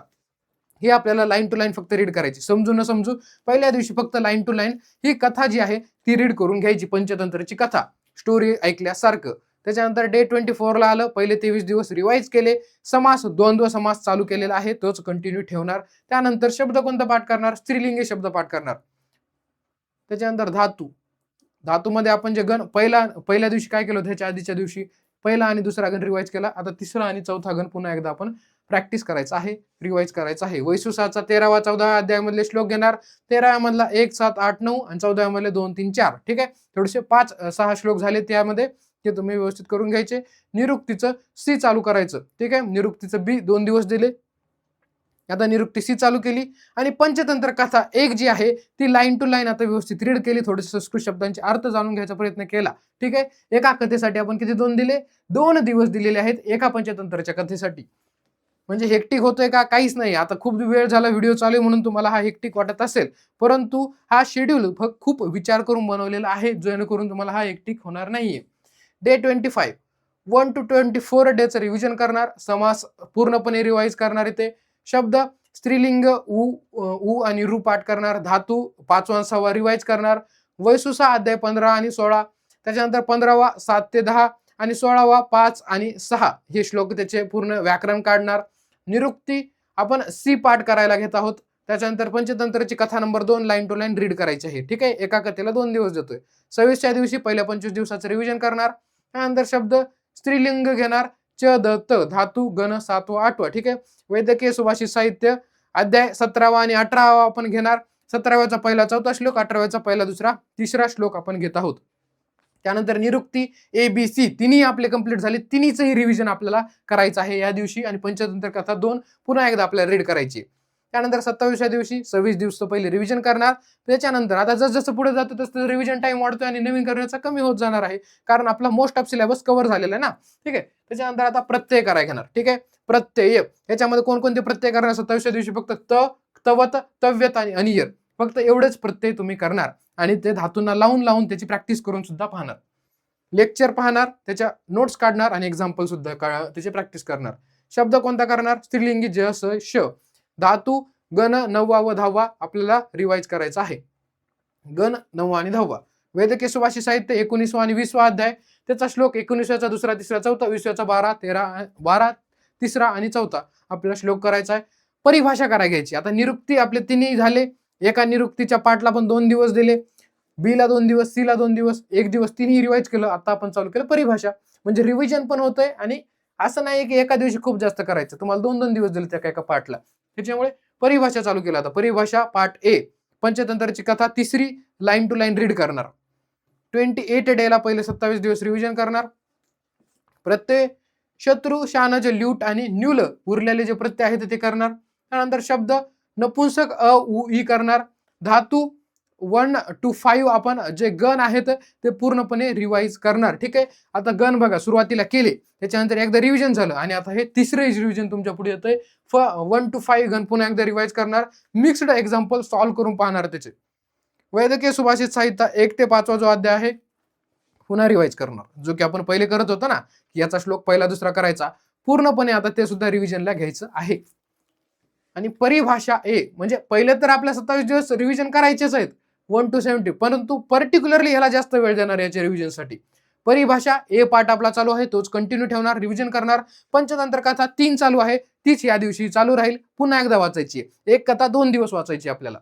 ही आपल्याला लाईन टू लाईन फक्त रीड करायची, समजू न समजू पहिल्या दिवशी फक्त लाईन टू लाईन ही कथा जी आहे ती रीड करून घ्यायची, पंचतंत्राची कथा, स्टोरी ऐकल्यासारखं. त्याच्यानंतर डे 24ला आलं, पहिले 23 दिवस रिवाइज केले. समास द्वंद्व समास चालू केलेला आहे, तोच कंटिन्यू ठेवणार. त्यानंतर शब्द कोणता पाठ करणार, स्त्रीलिंगी शब्द पाठ करणार. त्याच्यानंतर धातू, धातूमध्ये आपण जे गण पहिल्या दिवशी काय केलं, त्याच्या आधीच्या दिवशी पहिला आणि दुसरा गण रिवाइज केला. आता तिसरा आणि चौथा गण पुन्हा एकदा आपण प्रॅक्टिस करायचा आहे, रिवाइज करायचा आहे. वैशुसाचा 13वा 14व्या अध्यायामधले श्लोक घेणार. 13व्या मधला 1, 7, 8, 9 आणि 14व्या मधले 2, 3, 4. ठीक आहे, थोडेसे 5, 6 श्लोक झाले त्यामध्ये, ते तुम्ही व्यवस्थित करून घ्यायचे. निरुक्तीचं सी चालू करायचं. ठीक आहे, निरुक्तीचं बी 2 दिवस दिले. आता निरुक्ती सी चालू केली, आणि पंचतंत्र कथा 1 जी आहे ती लाईन टू लाईन आता व्यवस्थित रीड केली, थोडेसे संस्कृत शब्दांचे अर्थ जाणून घ्यायचा प्रयत्न केला. ठीक आहे, एका कथेसाठी आपण किती 2 दिले, 2 दिवस दिलेले आहेत एका पंचतंत्राच्या कथेसाठी. म्हणजे हेक्टिक होतोय का, काहीच नाही. आता खूप वेळ झाला व्हिडिओ चालू आहे म्हणून तुम्हाला हा हेक्टिक वाटत असेल, परंतु हा शेड्यूल खूप विचार करून बनवलेला आहे, जेणेकरून तुम्हाला हा हेक्टिक होणार नाहीये. डे 25 1 to 24 डेचं रिव्हिजन करणार. समास पूर्णपणे रिवाइज करणार. इथे शब्द स्त्रीलिंग उ आणि रू पाठ करणार. धातू 5वा आणि 6वा रिवाइज करणार. वैसुसा अध्याय 15 आणि 16. त्याच्यानंतर 15वा 7 ते 10 आणि 16वा 5 आणि 6 हे श्लोक त्याचे पूर्ण व्याकरण काढणार. निरुक्ती आपण सी पाठ करायला घेत आहोत. त्याच्यानंतर पंचतंत्राची कथा number 2 line to line read करायची आहे. ठीक आहे, एका कथेला 2 दिवस देतोय. 26व्या दिवशी पहिल्या 25 दिवसाचं रिव्हिजन करणार. त्यानंतर शब्द स्त्रीलिंग घेणार. च द त धातू गण 7वा 8वा. ठीक आहे, वैद्यकीय सुभाषित साहित्य अध्याय 17वा आणि 18वा आपण घेणार. 17व्याचा पहिला 4था श्लोक, 18व्याचा पहिला 2रा 3रा श्लोक आपण घेत आहोत. त्यानंतर निरुक्ती ए बी सी तिन्ही आपले कंप्लीट झाले. तिन्हीचंही रिव्हिजन आपल्याला करायचं आहे या दिवशी, आणि पंचतंत्र कथा 2 पुन्हा एकदा आपल्याला रीड करायची. त्यानंतर 27व्या दिवशी 26 दिवस पहिले रिव्हिजन करणार. त्याच्यानंतर आता जसं पुढे जातं तसं रिव्हिजन टाइम वाढतोय आणि नवीन करण्याचा कमी होत जाणार आहे, कारण आपला मोस्ट ऑफ सिलेबस कव्हर झालेला आहे ना. ठीक आहे, त्याच्यानंतर आता प्रत्यय करायला घेणार. ठीक आहे, प्रत्यय याच्यामध्ये कोणकोणते प्रत्यय करणार, 27व्या दिवशी फक्त त, तवत, तव्यत आणि अनियर, फक्त एवढेच प्रत्यय तुम्ही करणार, आणि ते धातूंना लावून लावून त्याची प्रॅक्टिस करून सुद्धा पाहणार. लेक्चर पाहणार, त्याच्या नोट्स काढणार आणि एक्झाम्पल सुद्धा त्याची प्रॅक्टिस करणार. शब्द कोणता करणार, स्त्रीलिंगी ज स श. धातू गण 9वा व 10वा आपल्याला रिवाइज करायचा आहे. गण 9वा आणि 10वा. वैद्यकीय सुभाषित साहित्य 19वा आणि 20वा अध्याय, त्याचा श्लोक 19व्याचा 2रा 3रा 4था, 20व्याचा 12 3रा आणि 4था आपल्याला श्लोक करायचा आहे. परिभाषा करायला घ्यायची. आता निरुक्ती आपले तिन्ही झाले. एका निरुक्तीच्या पाठला पण 2 दिवस दिले, बी ला 2 दिवस, सी ला 2 दिवस, 1 दिवस, तिन्ही रिवाइज केलं. आता आपण चालू केलं परिभाषा, म्हणजे रिव्हिजन पण होतंय आणि असं नाही की एका दिवशी खूप जास्त करायचं, तुम्हाला 2-2 दिवस दिले त्या एका पार्टला. त्याच्यामुळे परिभाषा चालू केला. आता परिभाषा पार्ट ए, पंचतंत्राची कथा तिसरी लाईन टू लाईन रीड करणार. 28 डेला पहिले 27 दिवस रिव्हिजन करणार. प्रत्यय, शत्रू, शानज, ल्यूट आणि न्यूल उरलेले जे प्रत्यय आहेत ते करणार. त्यानंतर शब्द नपुंसक अ उ ई करणार. धातू 1 to 5 आपण जे गण आहेत ते पूर्णपणे रिवाइज करणार. ठीक आहे. आता गण बघा सुरुवातीला केले, त्याच्यानंतर एकदा रिव्हिजन झालं आणि आता हे तिसरे रिव्हिजन तुमच्या पुढे येतंय. 1 to 5 गण पुन्हा एकदा रिवाइज करणार. मिक्स्ड एक्झाम्पल सॉल्व्ह करून पाहणार त्याचे. वैद्यकीय सुभाषित साहित्य 1 ते 5 जो अध्याय आहे पुन्हा रिवाइज करणार. जो की आपण पहिले करत होतो ना, की याचा श्लोक पहिला दुसरा करायचा, पूर्णपणे आता ते सुद्धा रिव्हिजनला घ्यायचं आहे. आणि परिभाषा ए म्हणजे पहिले तर आपल्या 27 दिवस रिव्हिजन करायचेच आहेत 1 to 70, परंतु पर्टिक्युलरली ह्याला जास्त वेळ देणार याच्या रिव्हिजनसाठी. परिभाषा ए पार्ट आपला चालू आहे, तोच कंटिन्यू ठेवणार, रिव्हिजन करणार. पंचतंत्र कथा 3 चालू आहे, तीच या दिवशी चालू राहील, पुन्हा एकदा वाचायची. एक कथा 2 दिवस वाचायची आपल्याला.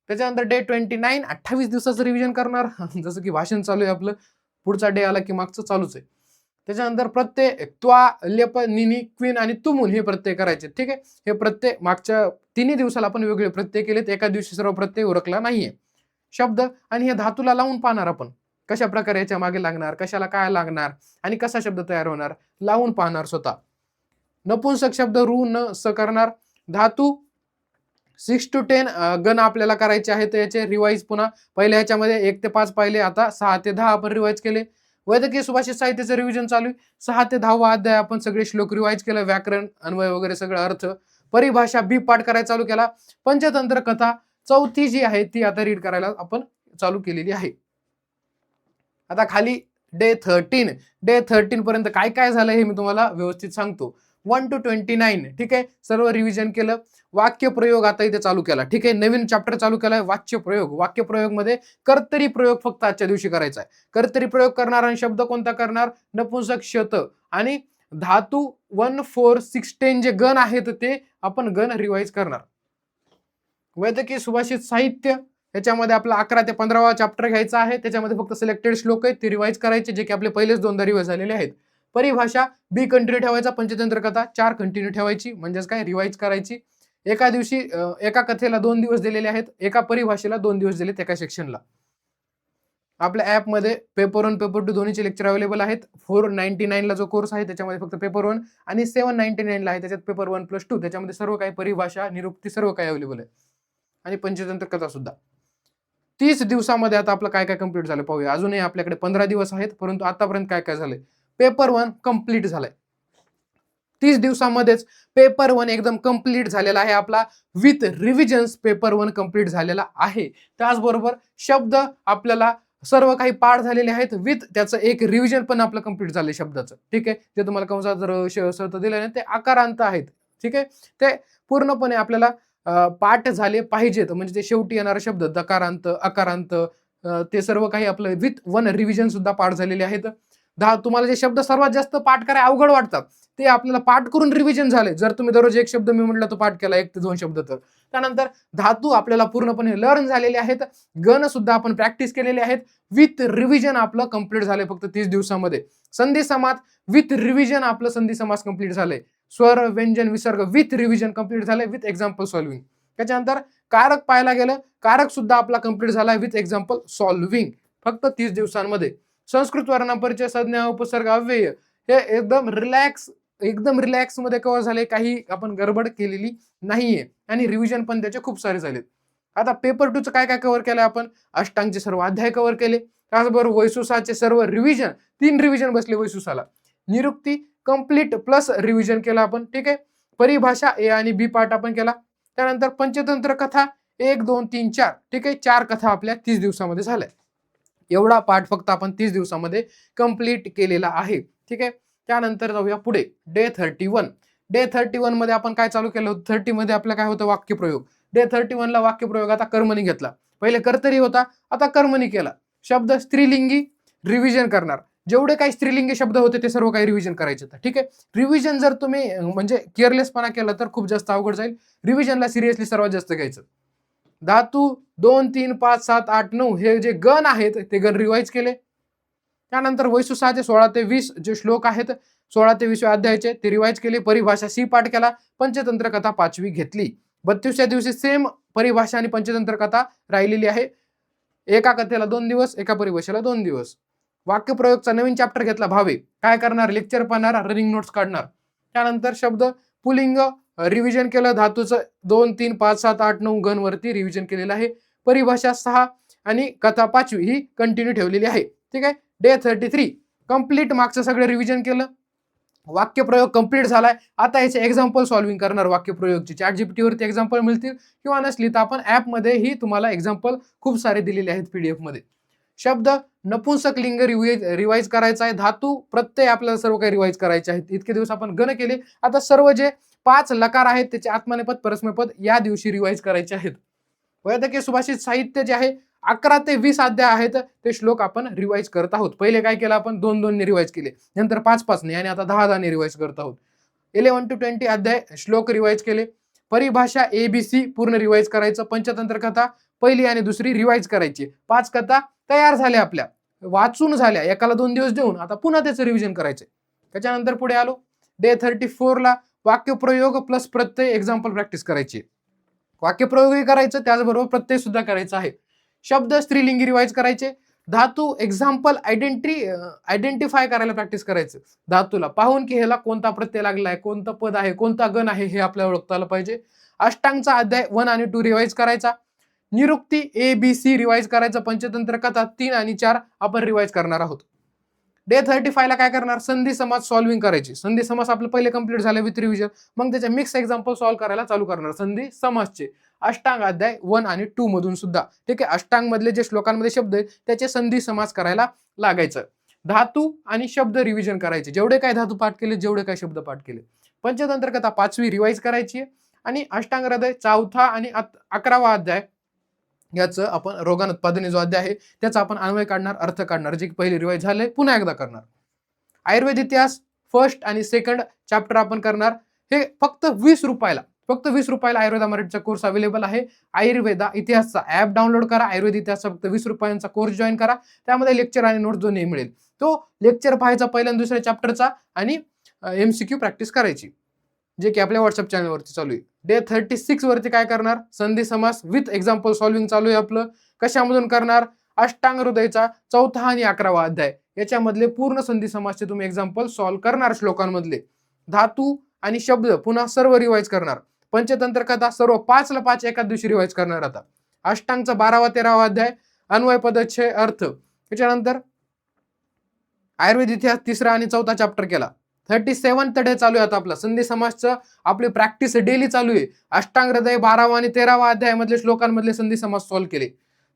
त्याच्यानंतर डे 29 28 दिवसाचं रिव्हिजन करणार. जसं की भाषण चालू आहे आपलं, पुढचा डे आला की मागचं चालूच आहे. त्याच्यानंतर प्रत्यय त्वा, लेप, निनी, क्वीन आणि तुमुन हे प्रत्यय करायचे. ठीक आहे. हे प्रत्यय मागच्या 3 दिवसाला आपण वेगळे प्रत्यय केलेत, एका दिवशी सर्व प्रत्यय उरकला नाहीये. शब्द आणि हे धातूला लावून पाहणार आपण, कशा प्रकारे याच्या मागे लागणार, कशाला काय लागणार आणि कसा शब्द तयार होणार, लावून पाहणार स्वतः. नपुंसक शब्द रू न स करणार. धातू 6 to 10 गण आपल्याला करायचे आहेत, याचे रिवाइज पुन्हा पहिल्या ह्याच्यामध्ये 1 ते 5 पाहिले, आता 6 ते 10 आपण रिवाइज केले. वैद्यकीय सुभाषित साहित्याचं रिव्हिजन चालू आहे. 6 ते 10 अध्याय आपण सगळे श्लोक रिवाइज केलं, व्याकरण, अन्वय वगैरे सगळं अर्थ. परिभाषा बी पाठ करायला चालू केला. पंचतंत्र कथा चौथी जी आहे ती आता रीड करायला आपण चालू केलेली आहे. आता खाली डे 13 पर्यंत काय काय झालं हे मी तुम्हाला व्यवस्थित सांगतो. 1 to 29 ठीक आहे, सर्व रिव्हिजन केलं. वाक्य प्रयोग आता इथे चालू केला. ठीक आहे, नवीन चॅप्टर चालू केलाय वाक्य प्रयोग. वाक्य प्रयोग मध्ये कर्तरी प्रयोग फक्त आजच्या दिवशी करायचा आहे. कर्तरी प्रयोग करणार आणि शब्द कोणता करणार, नपुंसक शत आणि धातू 1 4 6 10 जे गण आहेत ते आपण गण रिवाइज करणार. वैद्यकीय सुभाषित साहित्य याच्यामध्ये आपला 11 ते 15वा चॅप्टर घ्यायचा आहे. त्याच्यामध्ये फक्त सिलेक्टेड श्लोक आहेत ते रिवाइज करायचे, जे की आपले पहिलेच 2दा रिवाइज झालेले आहेत. परिभाषा बी कंटिन्यू ठेवायचा. पंचतंत्र कथा 4 कंटिन्यू ठेवायची, म्हणजेच काय रिवाइज करायची. एका दिवशी एका कथेला 2 दिवस दिलेले आहेत, एका परिभाषेला 2 दिवस दिलेत एका सेक्शनला. आपल्या ॲपमध्ये पेपर 1 पेपर 2 दोन्हीचे लेक्चर अवेलेबल आहेत. 499 ला जो कोर्स आहे त्याच्यामध्ये फक्त पेपर 1 आणि 799 ला आहे त्याच्यात पेपर 1+2, त्याच्यामध्ये सर्व काही परिभाषा, निरुक्ती सर्व काही अवेलेबल आहे आणि पंचतंत्र कथा सुद्धा. 30 दिवसामध्ये आता आपलं काय काय कंप्लीट झालं पाहूया. अजूनही आपल्याकडे 15 दिवस आहेत, परंतु आतापर्यंत काय काय झालंय. पेपर 1 कंप्लीट झालाय 30 दिवसामध्येच. पेपर 1 एकदम कंप्लीट झालेला आहे आपला, विथ रिव्हिजन्स पेपर 1 कंप्लीट झालेला आहे. त्याचबरोबर शब्द आपल्याला सर्व काही पाठ झालेले आहेत, विथ त्याचं एक रिव्हिजन पण आपलं कंप्लीट झालंय शब्दाचं. ठीक आहे, जे तुम्हाला कंसात जर दिलं नाही ते आकारांत आहेत. ठीक आहे, ते पूर्णपणे आपल्याला पाठ झाले पाहिजेत, म्हणजे ते शेवटी येणारे शब्द दकारांत, अकारांत, ते सर्व काही आपलं विथ 1 रिव्हिजन सुद्धा पाठ झालेले आहेत. तुम्हाला जे शब्द सर्वात जास्त पाठ करायला अवघड वाटतात ते आपल्याला पाठ करून रिव्हिजन झाले. जर तुम्ही दररोज एक शब्द मी म्हटलं तो पाठ केला 1 ते 2 शब्द, तर त्यानंतर धातू आपल्याला पूर्णपणे लर्न झालेले आहेत. गण सुद्धा आपण प्रॅक्टिस केलेले आहेत. विथ रिव्हिजन आपलं कंप्लीट झालंय फक्त 30 दिवसामध्ये. संधी समास विथ रिव्हिजन आपलं संधी समास कंप्लीट झालंय. स्वर, व्यंजन, विसर्ग विथ रिव्हिजन कंप्लीट झालंय, विथ एक्झाम्पल सॉल्विंग. त्याच्यानंतर कारक पाहायला गेलं, कारक सुद्धा आपला कंप्लीट झालाय विथ एक्झाम्पल सॉल्विंग, फक्त 30 दिवसांमध्ये. संस्कृत वर्णपरिचय, संज्ञा, उपसर्ग, अव्यय हे एकदम रिलॅक्स मध्ये कव्हर झाले, काही आपण गडबड केलेली नाहीये आणि रिव्हिजन पण त्याचे खूप सारे झालेत. आता पेपर 2 चं काय काय कव्हर केलंय आपण, अष्टांगचे सर्व अध्याय कव्हर केले. त्याचबरोबर वैशुसाचे सर्व रिव्हिजन, 3 रिव्हिजन बसले वैशुसाला. निरुक्ती कंप्लीट प्लस रिव्हिजन केला आपण. ठीक आहे, परिभाषा ए आणि बी पार्ट आपण केला. त्यानंतर पंचतंत्र कथा 1 2 3 4 ठीक आहे, 4 कथा आपल्या 30 दिवसामध्ये झाल्या. एवढा पाठ फक्त आपण 30 दिवसामध्ये कंप्लीट केलेला आहे. ठीक आहे, त्यानंतर जाऊया पुढे. डे 31 मध्ये आपण काय चालू केलं होतं. 30 मध्ये आपलं काय होतं, वाक्यप्रयोग. डे 31 ला वाक्यप्रयोग आता कर्मणी घेतला. पहिले कर्तरी होता, आता कर्मणी केला. शब्द स्त्रीलिंगी रिव्हिजन करणार. जेवढे काही स्त्रीलिंगी शब्द होते ते सर्व काही रिव्हिजन करायचे. ठीक आहे, रिव्हिजन जर तुम्ही म्हणजे केअरलेसपणा केला तर खूप जास्त अवघड जाईल. रिव्हिजनला सिरियसली सर्वात जास्त घ्यायचं. धातू 2 3 5 7 8 9 हे जे गण आहेत ते गण रिवाइज केले. त्यानंतर वैशु 6 ते 16 ते 20 जे श्लोक आहेत 16 ते 20 अध्यायाचे ते रिवाइज केले. परिभाषा सी पाठ केला. पंचतंत्र कथा 5वी घेतली. 32व्या दिवशी सेम परिभाषा आणि पंचतंत्र कथा राहिलेली आहे. एका कथेला 2 दिवस, एका परिभाषेला 2 दिवस. वाक्यप्रयोगचा नवीन चॅप्टर घेतला भावे. काय करणार? लेक्चर पाहणार, रनिंग नोट्स काढणार. त्यानंतर शब्द पुलिंग रिव्हिजन केलं. धातूचं 2, 3, 5, 7, 8, 9 गण वरती रिव्हिजन केलेलं आहे. परिभाषा 6 आणि कथा 5वी ही कंटिन्यू ठेवलेली आहे. ठीक आहे. डे 33 कंप्लीट मागचं सगळं रिव्हिजन केलं. वाक्यप्रयोग कंप्लीट झालाय. आता याचे एक्झाम्पल सॉल्विंग करणार. वाक्यप्रयोगची ChatGPT वरती एक्झाम्पल मिळतील किंवा नसली तर आपण ऍपमध्येही तुम्हाला एक्झाम्पल खूप सारे दिलेले आहेत PDF मध्ये. शब्द नपुंसक लिंग रिवाइज करायचा आहे. धातू प्रत्यय आपल्याला सर्व काही रिवाइज करायचे आहेत. इतके दिवस आपण गण केले. आता सर्व जे 5 लकार आहेत त्याचे आत्मनेपद परस्मैपद या दिवशी रिवाइज करायचे आहेत. वैद्यकीय सुभाषित साहित्य जे आहे 11 ते 20 अध्याय आहेत ते श्लोक आपण रिवाइज करत आहोत. पहिले काय केलं आपण 2-2 ने रिवाइज केले, नंतर 5-5 ने आणि आता 10-10 ने रिवाइज करत आहोत. 11 to 20 अध्याय श्लोक रिवाइज केले. परिभाषा ABC पूर्ण रिवाइज करायचं. पंचतंत्र कथा पहिली आणि दुसरी रिवाइज करायची. 5 कथा तयार झाल्या, आपल्या वाचून झाल्या, एकाला 2 दिवस देऊन आता पुन्हा त्याचं रिव्हिजन करायचं. त्याच्यानंतर पुढे आलो. डे 34 ला वाक्यप्रयोग प्लस प्रत्यय एक्झाम्पल प्रॅक्टिस करायची. वाक्यप्रयोगही करायचं, त्याचबरोबर प्रत्यय सुद्धा करायचा आहे. शब्द स्त्रीलिंगी रिवाइज करायचे. धातू एक्झाम्पल आयडेंटिफाय करायला प्रॅक्टिस करायचं. धातूला पाहून की ह्याला कोणता प्रत्यय लागलाय, कोणतं पद आहे, कोणता गण आहे हे आपल्याला ओळखता आलं पाहिजे. अष्टांगचा अध्याय 1 आणि 2 रिवाइज करायचा. निरुक्ती ABC रिवाइज करायचं. पंचतंत्र कथा 3 आणि 4 आपण रिवाइज करणार आहोत. डे 35 ला काय करणार? संधी समाज सॉल्विंग करायची. संधी समाज आपलं पहिले कंप्लीट झाले विथ रिव्हिजन, मग त्याचे मिक्स एक्झाम्पल सॉल्व्ह करायला चालू करणार. संधी समाजचे अष्टांग अध्याय 1 आणि 2 मधून सुद्धा. ठीक आहे. अष्टांग मधले जे श्लोकांमध्ये शब्द आहेत त्याचे संधी समास करायला लागायचं. धातू आणि शब्द रिव्हिजन करायचे. जेवढे काय धातू पाठ केले, जेवढे काय शब्द पाठ केले. पंचतंत्र कथा 5वी रिवाइज करायची आणि अष्टांग हृदय 4था आणि 11वा अध्याय याचं आपण रोगान उत्पादने जो अध्याय आहे त्याचा आपण अन्वय काढणार, अर्थ काढणार. जे पहिले रिवाइज झाले पुन्हा एकदा करणार. आयुर्वेद इतिहास फर्स्ट आणि सेकंड चॅप्टर आपण करणार. हे फक्त 20 रुपयाला आयुर्वेदा मराठीचा कोर्स अवेलेबल आहे. आयुर्वेदा इतिहासचा ऍप डाउनलोड करा. आयुर्वेद इतिहासचा फक्त 20 रुपयांचा कोर्स जॉईन करा. त्यामध्ये लेक्चर आणि नोट्स दोन्ही मिळेल. तो लेक्चर पाहायचा पहिल्या आणि दुसऱ्या चॅप्टरचा आणि MCQ प्रॅक्टिस करायची, जे की आपल्या व्हॉट्सअप चॅनलवरती चालू आहे. डे 36 वरती काय करणार? संधी समास विथ एक्झाम्पल सॉल्विंग चालू आहे आपलं. कशामधून करणार? अष्टांग हृदयचा 4था आणि 11वा अध्याय याच्यामधले पूर्ण संधी समासचे तुम्ही एक्झाम्पल सॉल्व्ह करणार. श्लोकांमधले धातू आणि शब्द पुन्हा सर्व रिवाइज करणार. पंचतंत्र कथा सर्व 5 ला 5 एकाच दिवशी रिवाइज करणार. आता अष्टांगचा 12वा 13वा अध्याय अन्वय पदच्छेद अर्थ. त्याच्यानंतर आयुर्वेद इतिहास 3रा आणि 4था चॅप्टर केला. 37th डे चालू आहे आता आपला. संधी समासचं आपली प्रॅक्टिस डेली चालू आहे. अष्टांग हृदय 12वा आणि 13वा अध्यायामधले श्लोकांमधले संधी समास सॉल्व्ह केले.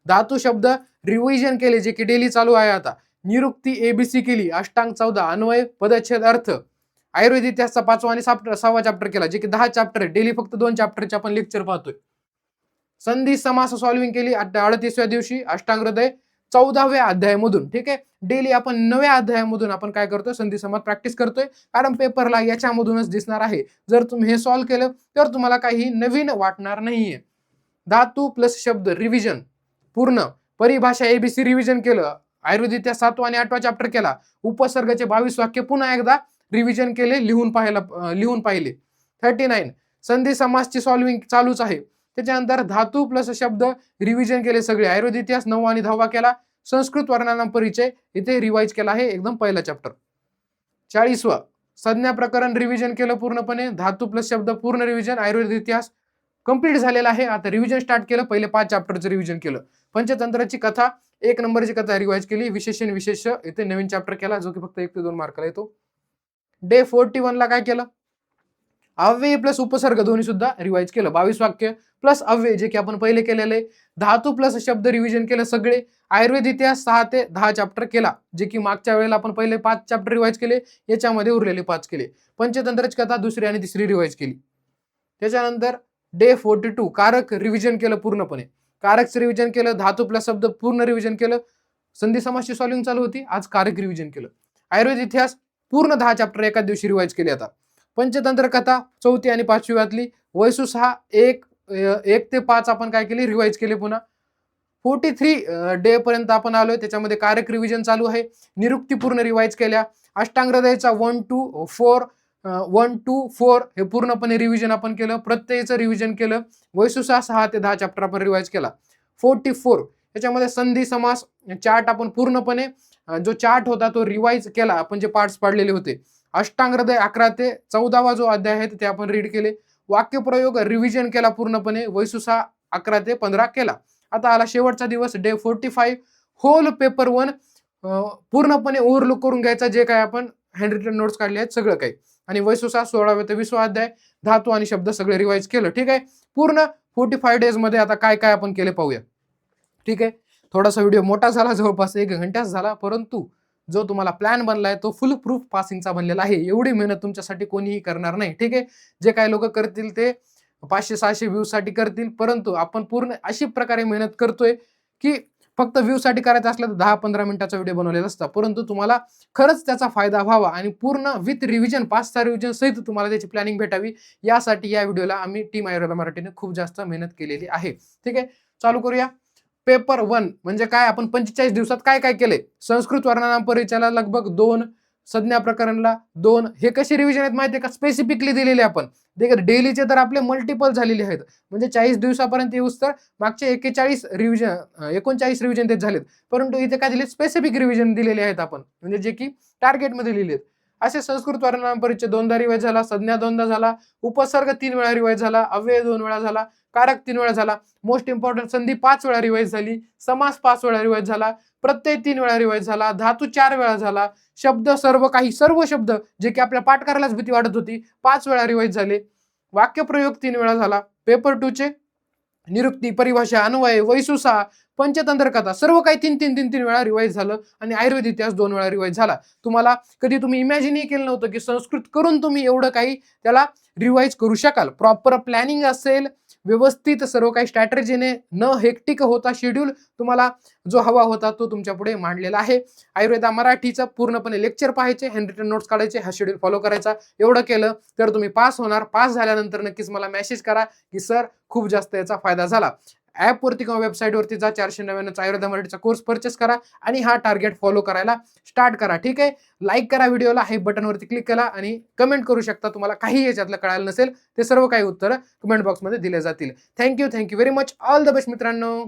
धातू शब्द रिव्हिजन केले, जे की डेली चालू आहे आता. निरुक्ती ABC केली. अष्टांग 14 अन्वय पदच्छेद अर्थ. आयुर्वेद इतिहासचा 5वा आणि 6वा चॅप्टर केला, जे की 10 चॅप्टर आहे. डेली फक्त 2 चॅप्टरचे आपण लेक्चर पाहतोय. संधी समास सॉल्विंग केली 38व्या दिवशी अष्टांग हृदय 14व्या अध्यायामधून. ठीक आहे. डेली आपण 9व्या अध्यायामधून आपण काय करतोय? संधी समास प्रॅक्टिस करतोय, कारण पेपरला याच्यामधूनच दिसणार आहे. जर तुम्ही हे सॉल्व्ह केलं तर तुम्हाला काही नवीन वाटणार नाहीये. धातू प्लस शब्द रिव्हिजन पूर्ण. परिभाषा ABC रिव्हिजन केलं. आयुर्वेद इतिहास 7वा आणि 8वा चॅप्टर केला. उपसर्गाचे 22 वाक्य पुन्हा एकदा रिव्हिजन केले, लिहून पाहिले. 39 संधी समासची सॉल्विंग चालूच आहे. त्याच्यानंतर धातू प्लस शब्द रिव्हिजन केले सगळे. आयुर्वेद इतिहास 9वा आणि 10वा केला. संस्कृत वर्णानाम परिचय इथे रिवाइज केला आहे, एकदम पहिला चॅप्टर. 40वा संज्ञा प्रकरण रिव्हिजन केलं पूर्णपणे. धातू प्लस शब्द पूर्ण रिव्हिजन. आयुर्वेद इतिहास कंप्लीट झालेला आहे. आता रिव्हिजन स्टार्ट केलं. पहिले 5 चॅप्टरचं रिव्हिजन केलं. पंचतंत्राची कथा 1 नंबरची कथा रिवाइज केली. विशेषण विशेष इथे नवीन चॅप्टर केला, जो की फक्त 1 ते 2 मार्काला येतो. डे 41 ला काय केलं? अव्यय प्लस उपसर्ग दोन्ही सुद्धा रिवाइज केलं. 22 वाक्य प्लस अव्यय, जे की आपण पहिले केलेले. धातू प्लस शब्द रिव्हिजन केलं सगळे. आयुर्वेद इतिहास 6 ते 10 चॅप्टर केला, जे की मागच्या वेळेला आपण पहिले 5 चॅप्टर रिवाइज केले, याच्यामध्ये उरलेले 5 केले. पंचतंत्राची कथा 2री आणि 3री रिवाइज केली. त्याच्यानंतर डे 42 कारक रिव्हिजन केलं पूर्णपणे. कारकचं रिव्हिजन केलं. धातू प्लस शब्द पूर्ण रिव्हिजन केलं. संधी समासची सॉल्विंग चालू होती. आज कारक रिव्हिजन केलं. आयुर्वेद इतिहास पूर्ण 10 चॅप्टर एकाच दिवशी रिवाइज केले. आता पंचतंत्र कथा 4थी आणि 5वी वातली. वैसू 6 1 ते 5 आपण काय केली? रिवाइज केले पुन्हा. 43 डे पर्यंत आपण आलोय. त्याच्यामध्ये कारक रिव्हिजन चालू आहे. निरुक्ती पूर्ण रिवाइज केल्या. अष्टांग हृदयाचा 1 to 4 1 to 4 हे पूर्णपणे रिव्हिजन आपण केलं. प्रत्ययचं रिव्हिजन केलं. वैशुसा 6 ते 10 चॅप्टर आपण रिवाइज केला. 44 त्याच्यामध्ये संधी समास चार्ट आपण पूर्णपणे जो चार्ट होता तो रिवाइज केला. आपण जे पार्ट्स पाडलेले होते. अष्टांग हृदय 11 ते 14वा जो अध्याय आहे ते आपण रीड केले. वाक्यप्रयोग रिव्हिजन केला पूर्णपणे. वैशुसा 11 ते 15 केला. आता आला शेवटचा दिवस डे 45. होल पेपर 1 पूर्णपणे ओव्हरलुक करून घ्यायचा. जे काय आपण हँड रिटन नोट्स काढले आहेत सगळं काही. आणि वैशुसा 16वे ते 20वा अध्याय धातू आणि शब्द सगळे रिवाइज केलं. ठीक आहे. पूर्ण 45 डेज मध्ये आता काय काय आपण केले पाहूया. ठीक आहे. थोडासा व्हिडिओ मोठा झाला, जवळपास 1 घंटाच झाला, परंतु जो तुम्हाला प्लॅन बनलाय तो फुल प्रूफ पासिंगचा बनलेला आहे. एवढी मेहनत तुमच्यासाठी कोणीही करणार नाही. ठीक आहे. जे काही लोक करतील ते 500-600 व्ह्यूज साठी करतील, परंतु आपण पूर्ण अशी प्रकारे मेहनत करतोय की फक्त व्ह्यू साठी करायचं असलं तर 10-15 मिनिटाचा व्हिडिओ बनवलेला असता, परंतु तुम्हाला खरंच त्याचा फायदा व्हावा आणि पूर्ण विथ रिव्हिजन 5-6 रिव्हिजन सहित तुम्हाला त्याची प्लॅनिंग भेटावी यासाठी या व्हिडिओला आम्ही टीम आयुर्वेदा मराठीने खूप जास्त मेहनत केलेली आहे. ठीक आहे. चालू करूया. पेपर 1 म्हणजे काय, आपण 45 दिवसात काय काय केले. संस्कृत वर्णनाम परिचयाला लगभग 2, संज्ञा प्रकरणला 2. हे कसे रिव्हिजन आहेत माहिती आहे का, स्पेसिफिकली दिलेले आपण. डेलीचे तर आपले मल्टिपल झालेले आहेत. म्हणजे 40 दिवसापर्यंत येऊस तर मागचे 39 रिव्हिजन ते झालेत, परंतु इथे काय दिले, स्पेसिफिक रिव्हिजन दिलेले आहेत आपण, म्हणजे जे की टार्गेटमध्ये लिहिलेत. असे संस्कृत वर्णनाम परिचय 2दा रिवाइज झाला. संज्ञा 2दा झाला. उपसर्ग 3 वेळा रिवाइज झाला. अव्यय 2 वेळा झाला. कारक 3 वेळा झाला. मोस्ट इम्पॉर्टंट संधी 5 वेळा रिवाइज झाली. समास 5 वेळा रिवाइज झाला. प्रत्यय 3 वेळा रिवाइज झाला. धातू 4 वेळा झाला. शब्द सर्व शब्द जे की आपल्या पाठ करायलाच भीती वाटत होती 5 वेळा रिवाइज झाले. वाक्यप्रयोग 3 वेळा झाला. पेपर 2 चे निरुक्ती, परिभाषा, अन्वय, वैशुसा, पंचतंत्र कथा सर्व काही 3 वेळा रिवाइज झालं. आणि आयुर्वेद इतिहास 2 वेळा रिवाइज झाला. तुम्हाला कधी तुम्ही इमॅजिनही केलं नव्हतं की संस्कृत करून तुम्ही एवढं काही त्याला रिवाइज करू शकाल. प्रॉपर प्लॅनिंग असेल, व्यवस्थित सर्व काही स्ट्रॅटेजीने, न हेक्टिक होता शेड्यूल तुम्हाला जो हवा होता तो तुमच्या पुढे मांडलेला आहे. आयुर्वेदा मराठीचं पूर्णपणे लेक्चर पाहायचे, हँड रिटन नोट्स काढायचे, हा शेड्यूल फॉलो करायचा. एवढं केलं तर तुम्ही पास होणार. पास झाल्यानंतर नक्कीच मला मेसेज करा की सर खूप जास्त याचा फायदा झाला. ॲपवरती किंवा वेबसाईटवरती जा, 499 आयुर्वेदा मराठीचा कोर्स परचेस करा आणि हा टार्गेट फॉलो करायला स्टार्ट करा. ठीक आहे. लाईक करा व्हिडिओला, हाय बटनवरती क्लिक करा आणि कमेंट करू शकता. तुम्हाला काही याच्यातलं कळालं नसेल ते सर्व काही उत्तरं कमेंट बॉक्समध्ये दिले जातील. Thank you very much. All the best मित्रांनो.